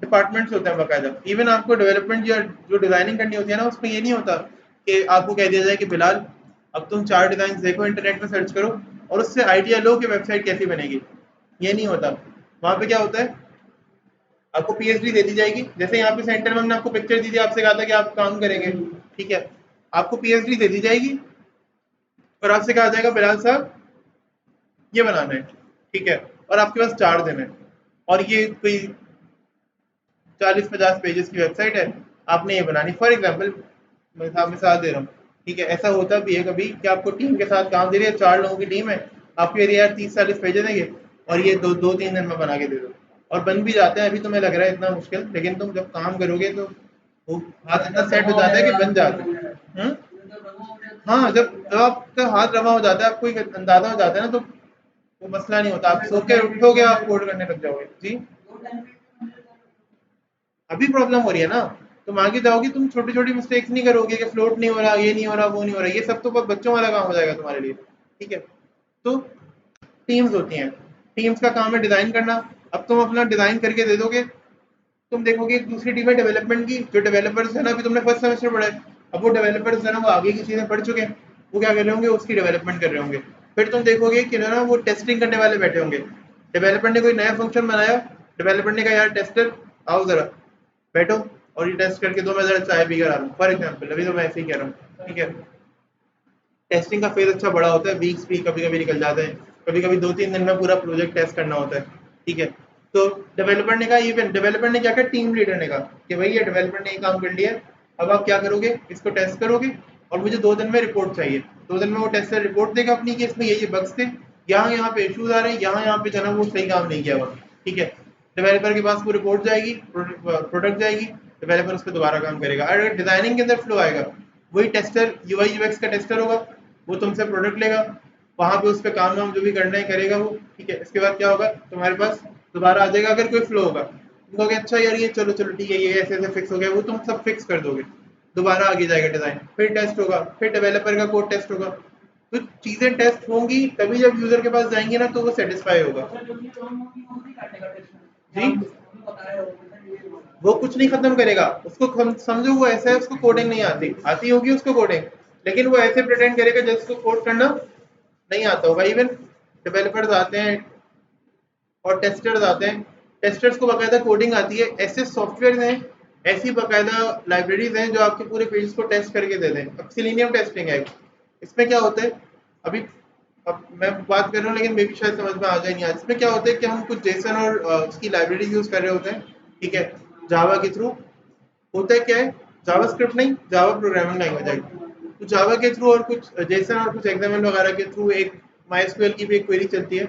A: डिपार्टमेंट्स होते हैं बाकायदा। इवन आपको डेवलपमेंट या जो डिजाइनिंग करनी होती है ना, उसमें ये नहीं होता कि आपको कह दिया जाए कि बिलाल अब तुम 4 डिजाइन देखो, इंटरनेट पे सर्च करो और उससे आइडिया लो कि वेबसाइट कैसी बनेगी, ये नहीं होता। वहां पे क्या होता है, आपको पीएचडी दे दी जाएगी, जैसे यहाँ पे सेंटर में हमने आपको पिक्चर दी थी, आपसे कहा था कि आप काम करेंगे, ठीक है, आपको पीएचडी दे दी जाएगी और आपसे कहा जाएगा बिलाल साहब ये बनाना है, ठीक है, और आपके पास 4 दिन है, और ये कोई 40-50 पेजेस की वेबसाइट है, आपने ये बनानी, फॉर एग्जाम्पल मैं मिसाल दे रहा हूँ, ठीक है। ऐसा होता भी है कभी कि आपको टीम के साथ काम दे रही है, 4 लोगों की टीम है, आपको ये यार 30-40 पेजेस देंगे और ये दो दो 3 दिन में बना के दे दो, और बन भी जाते हैं। अभी तुम्हें लग रहा है इतना मुश्किल, लेकिन तुम जब काम करोगे तो वो हाथ इतना सेट हो जाता है कि बन जाता है। हाँ, जब आपका हाथ रवा हो जाता है, आपको एक अंदाजा हो जाता है ना, तो वो मसला नहीं होता, आप सो के उठोगे, आप कोड करने लग जाओगे जी। अभी प्रॉब्लम हो रही है ना, तुम आगे जाओगे, तुम छोटी छोटी मिस्टेक्स नहीं करोगे कि फ्लोट नहीं हो रहा, ये नहीं हो रहा, वो नहीं हो रहा, ये सब तो बस बच्चों वाला काम हो जाएगा तुम्हारे लिए, ठीक है। तो टीम्स होती हैं, टीम्स का काम है डिजाइन करना। अब तुम अपना डिजाइन करके दे दोगे, तुम देखोगे एक दूसरी टीम है डेवलपमेंट की, जो डेवलपर्स है ना, अभी तुमने फर्स्ट सेमेस्टर पढ़ा है, अब वो डेवलपर्स है ना, वो आगे की चीजें पढ़ चुके हैं, वो क्या कर रहे होंगे, उसकी डेवलपमेंट कर रहे होंगे। फिर तुम देखोगे कि ना वो टेस्टिंग करने वाले बैठे होंगे, डेवलपर ने कोई नया फंक्शन बनाया, डेवलपर ने कहा यार टेस्टर आओ जरा बैठो और ये टेस्ट करके दो, मैं जरा चाय पी कर आ रहा हूँ, फॉर एग्जाम्पल, अभी तो मैं ऐसे ही कह रहा हूँ, ठीक है। टेस्टिंग का फेज अच्छा बड़ा होता है, वीक्स भी कभी कभी निकल जाते हैं, कभी कभी 2-3 दिन में पूरा प्रोजेक्ट टेस्ट करना होता है, ठीक है। तो डेवलपर ने कहा, इवन डेवलपर ने क्या कहा, टीम लीडर ने कहा कि भाई ये डेवलपर ने ये काम कर लिया है, अब आप क्या करोगे, इसको टेस्ट करोगे और मुझे 2 दिन में रिपोर्ट चाहिए। 2 दिन में वो टेस्टर रिपोर्ट देगा अपनी कि इसमें ये बग्स थे, यहाँ यहाँ पे इश्यूज आ रहे हैं, यहाँ यहाँ पे जना वो सही काम नहीं किया हुआ, ठीक है। डेवलपर के पास वो रिपोर्ट जाएगी, प्रोडक्ट जाएगी, डेवलपर उस पर दोबारा काम करेगा। अगर डिजाइनिंग के अंदर फ्लो आएगा, वही टेस्टर यूआई यूएक्स का टेस्टर होगा, वो तुमसे प्रोडक्ट लेगा, वहां पे उस पर काम वाम जो भी करना है करेगा वो, ठीक है। इसके बाद क्या होगा, तुम्हारे पास दोबारा आ जाएगा अगर कोई फ्लो होगा, तुम कहोगे अच्छा यार ये चलो चलो ठीक है, ये ऐसे ऐसे फिक्स हो गया, वो तुम सब फिक्स कर दोगे, दोबारा आगे जाएगा डिजाइन, फिर टेस्ट होगा, फिर डेवलपर का कोड टेस्ट होगा। तो चीजें टेस्ट होंगी तभी जब यूजर के पास जाएंगे ना, तो वो सेटिस्फाई होगा जी। वो कुछ नहीं खत्म करेगा, उसको समझो वो ऐसा है, उसको कोडिंग नहीं आती, आती होगी उसको कोडिंग, लेकिन वो ऐसे प्रिटेंड करेगा जैसे उसको कोड करना नहीं आता होगा। इवन डेवलपर्स आते हैं और टेस्टर्स आते हैं, टेस्टर्स को बाकायदा कोडिंग आती है, ऐसे सॉफ्टवेयर हैं, ऐसी बाकायदा लाइब्रेरीज हैं जो आपके पूरे पेज को टेस्ट करके दे दें। अब सिलेनियम टेस्टिंग है, इसमें क्या होता है, अभी अब मैं बात कर रहा हूँ लेकिन मे भी शायद समझ में आ जाए नहीं आज। इसमें क्या होता है कि हम कुछ जेसन और उसकी लाइब्रेरी यूज कर रहे होते हैं, ठीक है, जावा के थ्रू। होता है क्या है, जावा स्क्रिप्ट नहीं, जावा प्रोग्रामिंग लैंग्वेज है, तो जावा के थ्रू और कुछ जेसन और कुछ एक्सएमएल वगैरह के थ्रू एक माइस्क्यूएल की भी एक क्वेरी चलती है।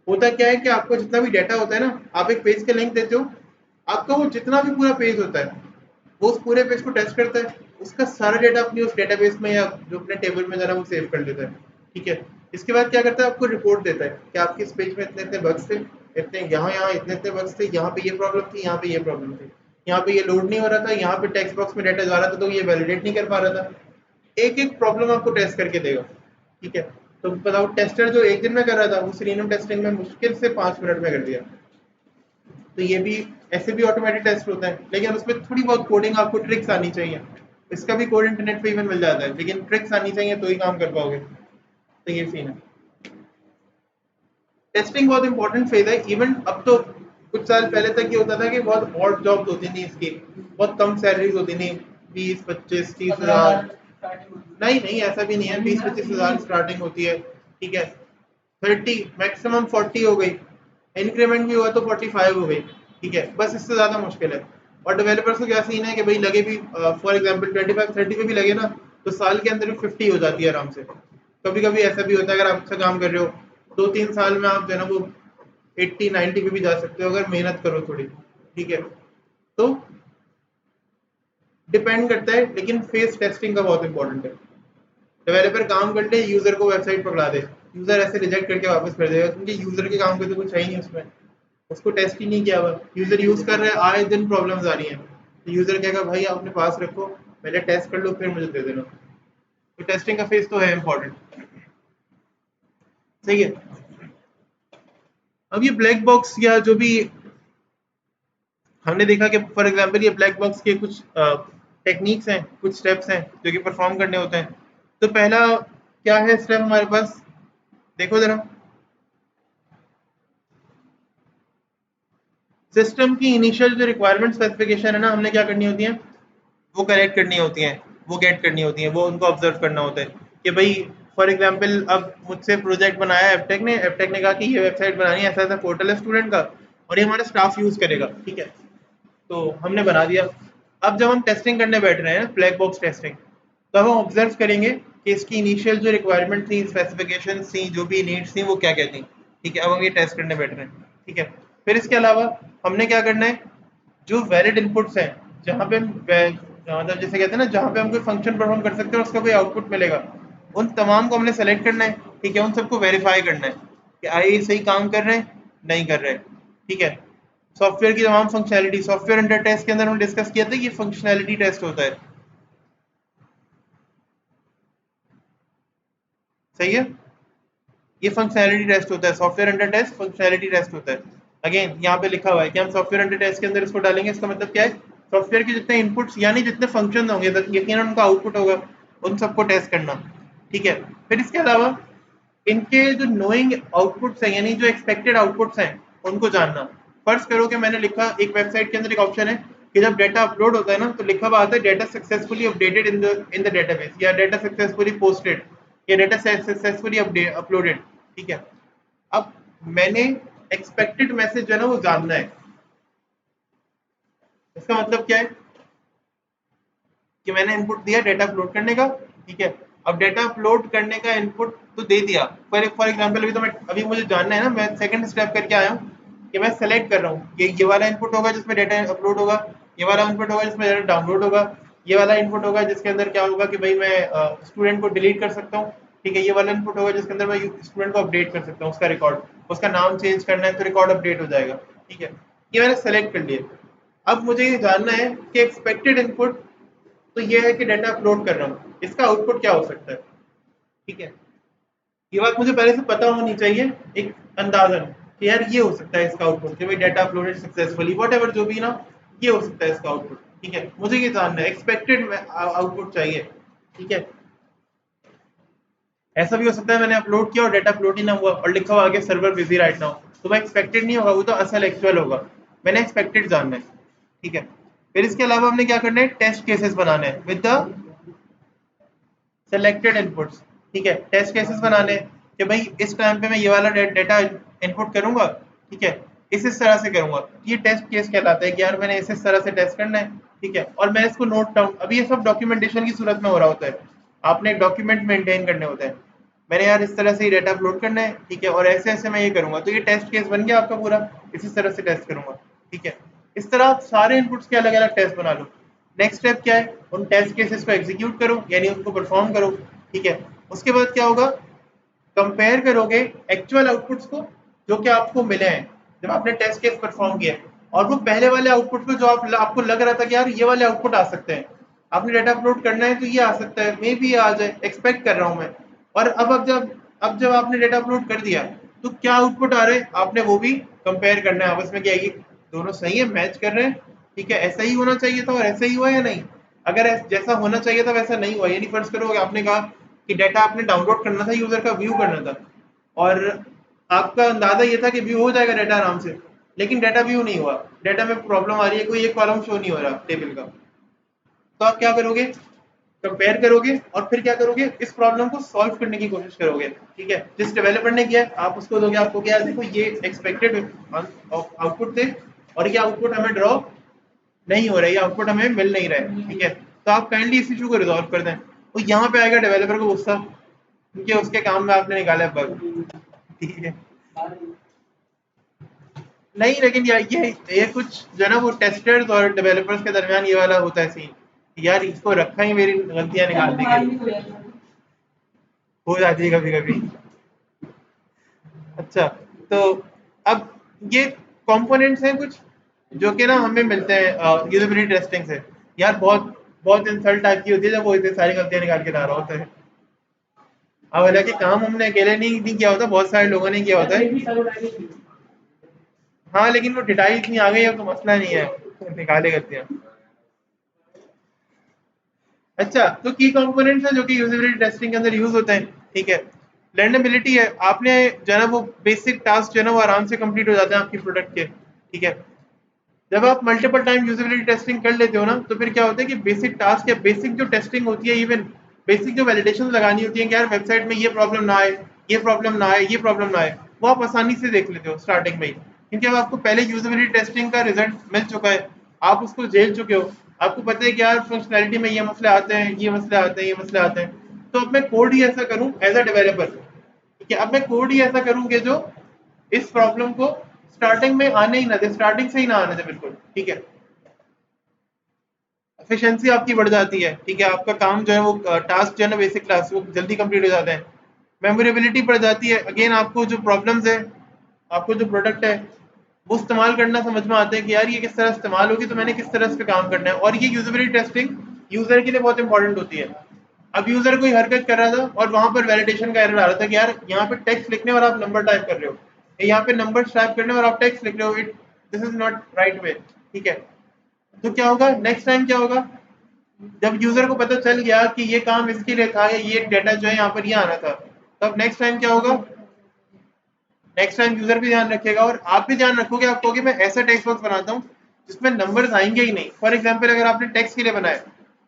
A: होता क्या है कि आपको जितना भी डाटा होता है ना, आप एक पेज के लिंक देते हो, आपका वो जितना भी पूरा पेज होता है, वो उस पूरे पेज को टेस्ट करता है, उसका सारा डेटा अपनी उस डेटाबेस में या जो अपने टेबल में जरा वो सेव कर लेता है, ठीक है। इसके बाद क्या करता है, आपको रिपोर्ट देता है कि आपके इस पेज में इतने इतने बग्स थे, इतने यहाँ यहाँ इतने इतने बग्स थे, यहाँ पे ये प्रॉब्लम थी, यहाँ पे ये प्रॉब्लम थी, यहाँ पे ये लोड नहीं हो रहा था, यहाँ पे टेक्स्ट बॉक्स में डाटा जा रहा था तो ये वैलिडेट नहीं कर पा रहा था। एक एक प्रॉब्लम आपको टेस्ट करके देगा, ठीक है। तो बताओ, टेस्टर जो एक दिन में कर रहा था, वो सेलेनियम टेस्टिंग में मुश्किल से 5 मिनट में कर दिया। तो ये भी ऐसे भी ऑटोमेटिक टेस्ट होता है, लेकिन उसमें थोड़ी बहुत कोडिंग, आपको ट्रिक्स आनी चाहिए। इसका भी कोड इंटरनेट पे इवन मिल जाता है, लेकिन ट्रिक्स आनी चाहिए तो ही काम कर पाओगे। तो ये सीन है, टेस्टिंग बहुत इंपॉर्टेंट फेज है। इवन अब तो कुछ साल पहले तक ये होता था कि बहुत ऑड जॉब्स होती थी इसकी, बहुत कम सैलरीज होती थी, 20, 25, 30 हज़ार। नहीं नहीं, ऐसा भी नहीं है, 20, 25 हज़ार स्टार्टिंग होती है, ठीक है। 30 मैक्सिमम 40 हो गई, इंक्रीमेंट भी हुआ तो 45 हो गई, ठीक है, बस इससे ज़्यादा मुश्किल है। और डेवलपर्स को क्या सीन है कि भाई लगे भी, फॉर एग्जांपल 25, 30 पे भी लगे ना, तो साल के अंदर भी 50 हो जाती है आराम से। कभी कभी ऐसा भी होता है, अगर आप अच्छा काम कर रहे हो 2-3 साल में आप जो है ना वो 80-90 पे भी जा सकते हो अगर मेहनत करो थोड़ी, ठीक है। तो डिपेंड करता है, लेकिन फेस टेस्टिंग का बहुत इंपॉर्टेंट है। डेवलपर काम कर ले, यूजर को वेबसाइट पकड़ा दे, यूजर ऐसे रिजेक्ट करके वापस कर देगा, क्योंकि यूजर के काम पे तो कुछ है ही नहीं उसमें, उसको टेस्ट ही नहीं किया हुआ, यूजर यूज कर रहे हैं, आए दिन प्रॉब्लम्स आ रही हैं, तो यूजर कहेगा भाई अपने पास रखो, पहले टेस्ट कर लो फिर मुझे दे देना। तो टेस्टिंग का फेस तो है इंपॉर्टेंट, सही है। अब ये ब्लैक बॉक्स या जो भी हमने देखा कि फॉर एग्जांपल ये ब्लैक बॉक्स के कुछ टेक्निक्स हैं, कुछ स्टेप्स हैं जो कि परफॉर्म करने होते हैं। तो पहला क्या है स्टेप हमारे पास, देखो जरा, सिस्टम की इनिशियल जो रिक्वायरमेंट स्पेसिफिकेशन है ना, हमने क्या करनी होती है, वो कलेक्ट करनी होती हैं, वो गेट करनी होती हैं, वो उनको ऑब्जर्व करना होता है कि भाई फॉर एग्जांपल अब मुझसे प्रोजेक्ट बनाया एपटेक ने कहा कि ये वेबसाइट बनानी है, ऐसा ऐसा पोर्टल है स्टूडेंट का और ये हमारा स्टाफ यूज करेगा, ठीक है। तो हमने बना दिया। अब जब हम टेस्टिंग करने बैठ रहे हैं, ब्लैक बॉक्स टेस्टिंग, तो अब हम ऑब्जर्व करेंगे कि इसकी इनिशियल जो रिक्वायरमेंट थी, स्पेसिफिकेशन थी, जो भी नीड्स थी, वो क्या क्या थी, ठीक है। अब हम ये टेस्ट करने बैठ रहे हैं, ठीक है। फिर इसके अलावा हमने क्या करना है, जो वैलिड इनपुट्स हैं, जहाँ पे हम मतलब जैसे कहते हैं ना, जहाँ पे हम कोई फंक्शन परफॉर्म कर सकते हैं और उसका कोई आउटपुट मिलेगा, उन तमाम को हमने सेलेक्ट करना है, ठीक है। उन सबको वेरीफाई करना है कि आई ये सही काम कर रहे हैं, नहीं कर रहे हैं, ठीक है। सॉफ्टवेयर की तमाम फंक्शनैलिटी, सॉफ्टवेयर अंडर टेस्ट के अंदर हम डिस्कस किया था, ये फंक्शनैलिटी टेस्ट होता है, सही है। ये फंक्शनैलिटी टेस्ट होता है, software under test functionality test होता है। अगेन यहाँ पे लिखा हुआ है कि हम सॉफ्टवेयर अंडर टेस्ट के अंदर इसको डालेंगे, इसका मतलब क्या है, सॉफ्टवेयर के जितने इनपुट्स यानी जितने फंक्शन होंगे, यकीनन उनका आउटपुट होगा, उन सबको टेस्ट करना, ठीक है। फिर इसके अलावा इनके जो नोइंग आउटपुट्स हैं, यानी जो एक्सपेक्टेड आउटपुट्स हैं, उनको जानना। फर्ज करो कि मैंने लिखा, एक वेबसाइट के अंदर एक ऑप्शन है कि जब डेटा अपलोड होता है ना, तो लिखा हुआ आता है data successfully updated in the database, या डेटा सक्सेसफुली पोस्टेड, या डेटा सक्सेसफुली अपलोडेड, ठीक है। अब मैंने एक्सपेक्टेड मैसेज जो है ना वो जानना है, इसका मतलब क्या है कि मैंने इनपुट दिया डेटा अपलोड करने का, ठीक है। अब डेटा अपलोड करने का इनपुट तो दे दिया, फॉर एग्जांपल अभी तो मैं, अभी मुझे जानना है ना, मैं सेकंड स्टेप करके आया हूँ कि मैं सेलेक्ट कर रहा हूँ कि ये वाला इनपुट होगा जिसमें डेटा अपलोड होगा, ये वाला इनपुट होगा जिसमें डेटा डाउनलोड होगा, ये वाला इनपुट होगा जिसके अंदर क्या होगा कि भाई मैं स्टूडेंट को डिलीट कर सकता हूँ, ठीक है। ये वाला इनपुट होगा जिसके अंदर मैं स्टूडेंट को अपडेट कर सकता हूँ, उसका रिकॉर्ड, उसका नाम चेंज करना है तो रिकॉर्ड अपडेट हो जाएगा, ठीक है। ये मैंने सेलेक्ट कर लिया। अब मुझे ये जानना है कि एक्सपेक्टेड इनपुट तो ये है कि डेटा अपलोड कर रहा हूँ, इसका आउटपुट क्या हो सकता है, ठीक है। ये बात मुझे पहले से पता होनी चाहिए, एक अंदाजन कि यार ये हो सकता है इसका आउटपुट कि भाई data uploaded successfully, what ever जो भी ना, ये हो सकता है इसका आउटपुट, ठीक है। मुझे ये जानना है, एक्सपेक्टेड आउटपुट चाहिए, ठीक है। ऐसा भी हो सकता है मैंने अपलोड किया और डेटा अपलोड ही ना हुआ और लिखा हुआ आगे सर्वर बिजी राइट नाउ, तो मैं एक्सपेक्टेड नहीं होगा, वो तो असल एक्चुअल होगा। मैंने एक्सपेक्टेड जानना है, ठीक है। फिर इसके अलावा हमने क्या करना है, टेस्ट केसेस बनाने हैं विद द सेलेक्टेड इनपुट्स, ठीक है। टेस्ट केसेस बनाने हैं कि भाई इस टाइम पे मैं ये वाला डेटा इनपुट करूंगा, ठीक है, इस तरह से करूंगा, ये टेस्ट केस कहलाता है कि यार मैंने इस तरह से टेस्ट करना है, ठीक है। और मैं इसको नोट डाउन, अभी ये सब डॉक्यूमेंटेशन की सूरत में हो रहा होता है, आपने एक डॉक्यूमेंट मेंटेन करने होते हैं, मैंने यार इस तरह से ये डेटा अपलोड करना है, ठीक है, और ऐसे ऐसे मैं ये करूंगा, तो ये टेस्ट केस बन गया आपका पूरा, इसी तरह से टेस्ट करूंगा, ठीक है। इस तरह आप सारे इनपुट्स के अलग अलग टेस्ट बना लो। नेक्स्ट स्टेप क्या है, उन टेस्ट केसेस को एग्जीक्यूट करो, यानी उनको परफॉर्म करो, ठीक है। उसके बाद क्या होगा, कंपेयर करोगे एक्चुअल आउटपुट्स को जो कि आपको मिले हैं जब आपने टेस्ट केस परफॉर्म किया, और वो पहले वाले आउटपुट को जो आपको लग रहा था कि यार ये वाले आउटपुट आ सकते हैं, आपने डाटा अपलोड करना है तो ये आ सकता है, मे बी आ जाए, एक्सपेक्ट कर रहा हूँ मैं। और अब जब आपने डाटा अपलोड कर दिया, तो क्या आउटपुट आ रहे हैं आपने वो भी कंपेयर करना है आपस में, क्या ये दोनों सही है, मैच कर रहे हैं, ठीक है, ऐसा ही होना चाहिए था और ऐसा ही हुआ या नहीं। अगर जैसा होना चाहिए था वैसा नहीं हुआ, यानी फर्ज करो आपने कहा कि डाटा आपने डाउनलोड करना था, यूजर का व्यू करना था, और आपका अंदाजा ये था कि व्यू हो जाएगा डाटा आराम से, लेकिन डाटा व्यू नहीं हुआ, डाटा में प्रॉब्लम आ रही है, कोई एक कॉलम शो नहीं हो रहा टेबल का। तो आप क्या करोगे, कंपेयर करोगे और फिर क्या करोगे, इस प्रॉब्लम को सॉल्व करने की कोशिश करोगे। ठीक है, जिस डेवलपर ने किया है आप उसको दोगे, आपको क्या देखो ये एक्सपेक्टेड आउटपुट थे और ये आउटपुट हमें ड्रॉ नहीं हो रहा है, ये आउटपुट हमें मिल नहीं रहा है। ठीक है, तो आप काइंडली इस इशू को रिजॉल्व कर दें। तो यहाँ पे आएगा डेवलपर को गुस्सा, क्योंकि उसके काम में आपने निकाला है बग। ठीक है, नहीं लेकिन ये कुछ जो है ना वो टेस्टर्स और डेवलपर्स के दरमियान ये वाला होता है सीन, यार इसको रखा ही मेरी गलतियां निकालने के लिए, हो जाती है कभी कभी। अच्छा, तो अब ये कंपोनेंट्स हैं कुछ जो कि ना हमें मिलते हैं यूजेबिलिटी टेस्टिंग से। यार बहुत बहुत इंसल्ट टाइप की होती है जब वो इतनी सारी गलतियां निकाल के ला रहा होता है। अब हालांकि काम हमने अकेले नहीं किया होता, बहुत सारे लोगों ने किया होता है। हाँ लेकिन वो डिटेल इतनी आ गई है तो मसला नहीं है, निकाले गलतियां। अच्छा, तो की कंपोनेंट्स है जो कि यूजेबिलिटी टेस्टिंग के अंदर यूज होते हैं। ठीक है, लर्नेबिलिटी है, आपने जो है ना वो बेसिक टास्क जो है ना वो आराम से कंप्लीट हो जाते हैं आपकी प्रोडक्ट के। ठीक है, जब आप मल्टीपल टाइम यूजेबिलिटी टेस्टिंग कर लेते हो ना तो फिर क्या होता है कि बेसिक टास्क या बेसिक जो टेस्टिंग होती है, इवन बेसिक जो वैलिडेशन लगानी होती है कि यार वेबसाइट में ये प्रॉब्लम ना आए, ये प्रॉब्लम ना आए, ये प्रॉब्लम ना आए, वो आप आसानी से देख लेते हो स्टार्टिंग में ही, क्योंकि अब आपको पहले यूजेबिलिटी टेस्टिंग का रिजल्ट मिल चुका है, आप उसको झेल चुके हो, आपको पता है कि यार फंक्शनैलिटी में ये मसले आते हैं, ये मसले आते हैं, ये मसले आते हैं। तो अब मैं कोड ही ऐसा करूं एज अ डेवलपर, ठीक है, अब मैं कोड ही ऐसा करूं कि जो इस प्रॉब्लम को स्टार्टिंग में आने ही ना दे, स्टार्टिंग से ही ना आने दे बिल्कुल। ठीक है, एफिशिएंसी आपकी बढ़ जाती है। ठीक है, आपका काम जो है वो टास्क जो है ना बेसिक टास्क वो जल्दी कंप्लीट हो जाते हैं। मेमोरेबिलिटी बढ़ जाती है, अगेन आपको जो प्रॉब्लम्स है, आपको जो प्रोडक्ट है वो इस्तेमाल करना समझ में आता है कि यार ये किस तरह इस्तेमाल होगी, तो मैंने किस तरह इस पे काम करना है। और ये यूजेबिलिटी टेस्टिंग यूजर के लिए बहुत इंपॉर्टेंट होती है। अब यूजर कोई हरकत कर रहा था और वहां पर वैलिडेशन का एरर आ रहा था कि यार यहाँ पे टेक्स्ट लिखने और आप नंबर टाइप कर रहे हो, यहाँ पे नंबर टाइप करने और आप टेक्स्ट लिख रहे हो, it this is not right way. ठीक है, तो क्या होगा नेक्स्ट टाइम, क्या होगा जब यूजर को पता चल गया कि ये काम इसके लिए था या ये डेटा जो है यहाँ पर ये आना था, तब नेक्स्ट टाइम क्या होगा, नेक्स्ट टाइम यूजर भी ध्यान रखेगा और आप भी ध्यान रखोगे, आप कहोगे मैं ऐसा टेक्स्ट बॉक्स बनाता हूँ जिसमें नंबर्स आएंगे ही नहीं। फॉर एग्जाम्पल अगर आपने टेक्स्ट के लिए बनाया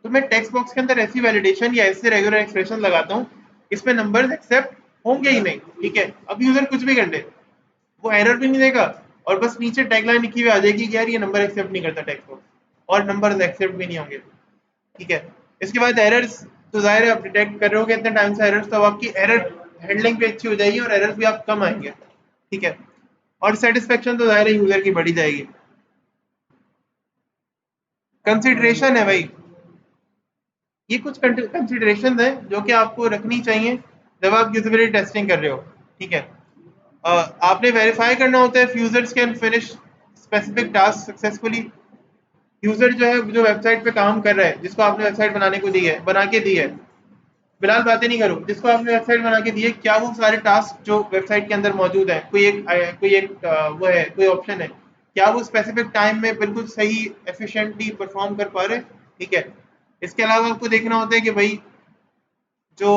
A: तो मैं टेक्स्ट बॉक्स के अंदर ऐसी वैलिडेशन या ऐसे रेगुलर एक्सप्रेशन लगाता हूँ इसमें नंबर्स एक्सेप्ट होंगे ही नहीं। ठीक है, अब यूजर कुछ भी कर ले वो एरर भी नहीं देगा और बस नीचे टैगलाइन लिखी हुई आ जाएगी कि यार ये नंबर एक्सेप्ट नहीं करता टेक्स्ट बॉक्स, और नंबर एक्सेप्ट भी नहीं होंगे। ठीक है, इसके बाद एरर्स, तो जाहिर है आप डिटेक्ट कर रहे हो इतने टाइम से एरर्स, तो अब आपकी एरर हैंडलिंग भी अच्छी हो जाएगी और एरर्स भी आप कम आएंगे। ठीक है, और सेटिस्फेक्शन तो जाहिर है यूजर की बढ़ी जाएगी। कंसिडरेशन है भाई, ये कुछ कंसिडरेशन है जो कि आपको रखनी चाहिए जब आप यूजेबिलिटी टेस्टिंग कर रहे हो। ठीक है, आपने वेरीफाई करना होता है users can finish specific task successfully. User जो है जो वेबसाइट पे काम कर रहा है, जिसको आपने वेबसाइट बनाने को दी है, बना के दी है, फिलहाल बातें नहीं करूँ, जिसको आपने वेबसाइट बना के दी है, क्या वो सारे टास्क जो वेबसाइट के अंदर मौजूद है, कोई एक वो है, कोई ऑप्शन है, क्या वो स्पेसिफिक टाइम में बिल्कुल सही एफिशिएंटली परफॉर्म कर पा रहे हैं। ठीक है, इसके अलावा आपको देखना होता है कि भाई जो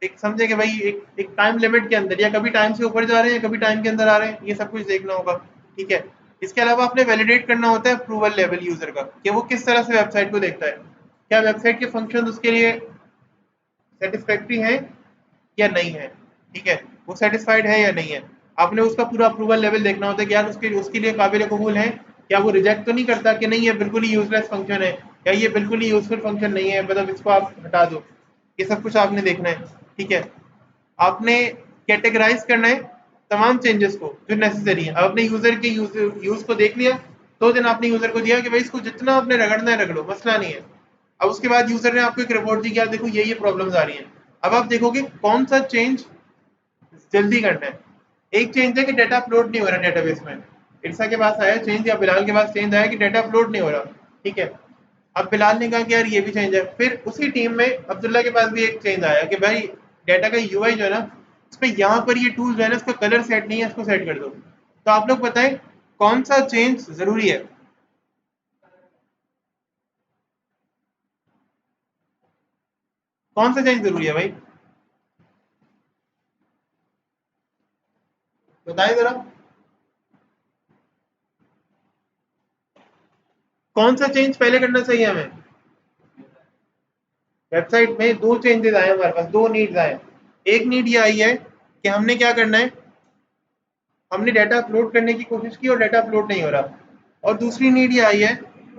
A: एक समझे कि भाई एक टाइम लिमिट के अंदर या कभी टाइम से ऊपर जा रहे हैं या कभी टाइम के अंदर आ रहे हैं, ये सब कुछ देखना होगा। ठीक है, इसके अलावा आपने वैलिडेट करना होता है अप्रूवल लेवल यूजर का, कि वो किस तरह से वेबसाइट को देखता है, क्या वेबसाइट के फंक्शन उसके लिए सेटिस्फैक्ट्री है या नहीं है। ठीक है, वो सेटिस्फाइड है या नहीं है, आपने उसका पूरा अप्रूवल लेवल देखना होता है कि यार उसके उसके लिए काबिल कबूल है, क्या वो रिजेक्ट तो नहीं करता कि नहीं ये बिल्कुल ही यूजलेस फंक्शन है या ये बिल्कुल ही यूजफुल फंक्शन नहीं है, मतलब इसको आप हटा दो। ये सब कुछ आपने देखना है। ठीक है, आपने कैटेगराइज करना है तमाम चेंजेस को जो नेसेसरी है। अब अपने यूजर के यूज को देख लिया, तो दिन आपने यूजर को दिया कि भाई इसको जितना आपने रगड़ना है रगड़ो, मसला नहीं है। अब उसके बाद यूजर ने आपको एक रिपोर्ट दी कि यार देखो ये प्रॉब्लम्स आ रही हैं। अब आप देखोगे कौन सा चेंज जल्दी करना है। एक चेंज है कि डाटा अपलोड नहीं हो रहा डेटाबेस में, इरसा के पास आया चेंज या बिलाल के पास चेंज आया कि डाटा अपलोड नहीं हो रहा। ठीक है, अब बिलाल ने कहा कि यार ये भी चेंज है, फिर उसी टीम में अब्दुल्ला के पास भी एक चेंज आया कि भाई डाटा का यूआई जो है ना उसमें यहाँ पर ये टूल जो है ना इसका कलर सेट नहीं है, इसको सेट कर दो। तो आप लोग बताएं कौन सा चेंज जरूरी है, कौन सा चेंज जरूरी है भाई, बताएं जरा। कौन सा चेंज पहले करना चाहिए हमें? वेबसाइट में दो चेंजेस आए हमारे पास, दो नीड्स आए। एक नीड ये आई है कि हमने क्या करना है, हमने डाटा अपलोड करने की कोशिश की और डाटा अपलोड नहीं हो रहा। और दूसरी नीड ये आई है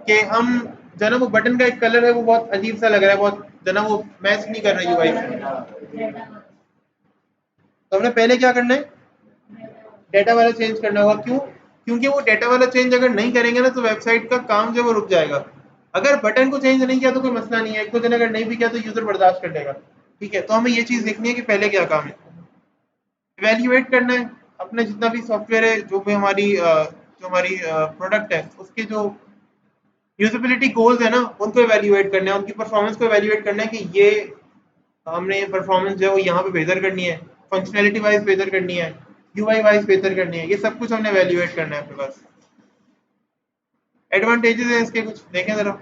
A: कि हम जना वो बटन का एक कलर है वो बहुत अजीब सा लग रहा है, बहुत जना वो मैच नहीं कर रहा यूआई से। तो हमने पहले क्या करना है, डाटा वाला चेंज करना होगा। क्यों? क्योंकि वो डाटा वाला चेंज अगर नहीं करेंगे ना तो वेबसाइट का काम जो है वो रुक जाएगा। अगर बटन को चेंज नहीं किया तो कोई मसला नहीं है, एक दो दिन अगर नहीं भी किया तो यूजर बर्दाश्त कर लेगा। ठीक है, तो हमें ये चीज देखनी है कि पहले क्या काम है, इवेल्युएट करना है अपने जितना भी सॉफ्टवेयर है, जो हमारी प्रोडक्ट है उसके जो यूजेबिलिटी गोल्स है ना उनको इवेल्युएट करना है, उनकी परफॉर्मेंस को इवेल्युएट करना है कि ये हमने परफॉर्मेंस जो है वो यहाँ पे बेहतर करनी है, फंक्शनैलिटी वाइज बेहतर करनी है, यूआई वाइज बेहतर करनी है, ये सब कुछ हमने इवेल्युएट करना है अपने पास। एडवांटेजेस हैं इसके, कुछ देखें जरा।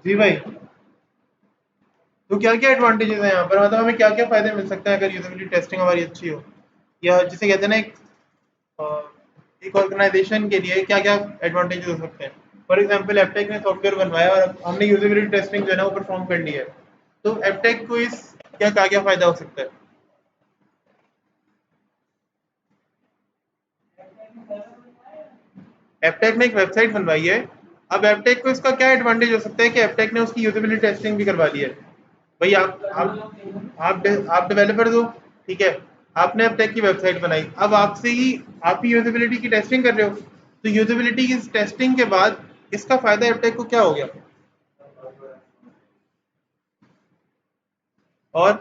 A: जी भाई, तो क्या क्या एडवांटेजेस हैं यहाँ पर, मतलब हमें क्या क्या फायदे मिल सकते हैं अगर यूजेबिलिटी टेस्टिंग हमारी अच्छी हो, या जिसे कहते हैं ना एक ऑर्गेनाइजेशन के लिए क्या क्या एडवांटेजेस हो सकते हैं। फॉर एग्जांपल एपटेक ने सॉफ्टवेयर बनवाया और हमने यूजेबिलिटी टेस्टिंग जो है ना वो परफॉर्म कर ली है, तो एपटेक को इस क्या क्या फायदा हो सकता है? एपटेक ने एक वेबसाइट बनवाई है, अब एपटेक को इसका क्या एडवांटेज हो सकता है कि एपटेक ने उसकी यूजेबिलिटी टेस्टिंग भी करवा दी है। भाई आप डेवलपर्स हो, ठीक है, आपने एपटेक की वेबसाइट बनाई, अब आप ही यूजेबिलिटी की टेस्टिंग कर रहे हो, तो यूजेबिलिटी की टेस्टिंग के बाद इसका फायदा एपटेक को क्या हो गया? और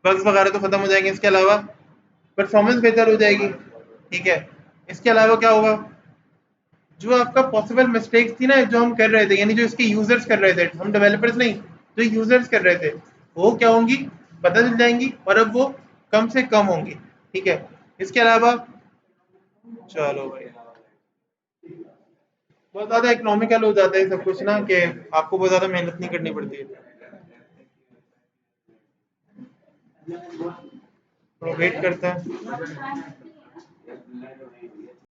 A: बग्स वगैरह तो खत्म हो जाएंगे, इसके अलावा परफॉर्मेंस बेहतर हो जाएगी। ठीक है, इसके अलावा क्या होगा, जो आपका पॉसिबल मिस्टेक्स थी ना जो हम कर रहे थे, यानी जो इसके यूजर्स कर रहे थे, हम डेवलपर्स नहीं, जो यूजर्स कर रहे थे, वो क्या होंगी, पता चल जाएंगी और अब वो कम से कम होंगी। ठीक है, इसके अलावा चलो भाई, बहुत ज्यादा इकोनॉमिकल हो जाता है सब कुछ ना, कि आपको बहुत ज्यादा मेहनत नहीं करनी पड़ती है। थोड़ा वेट करते हैं।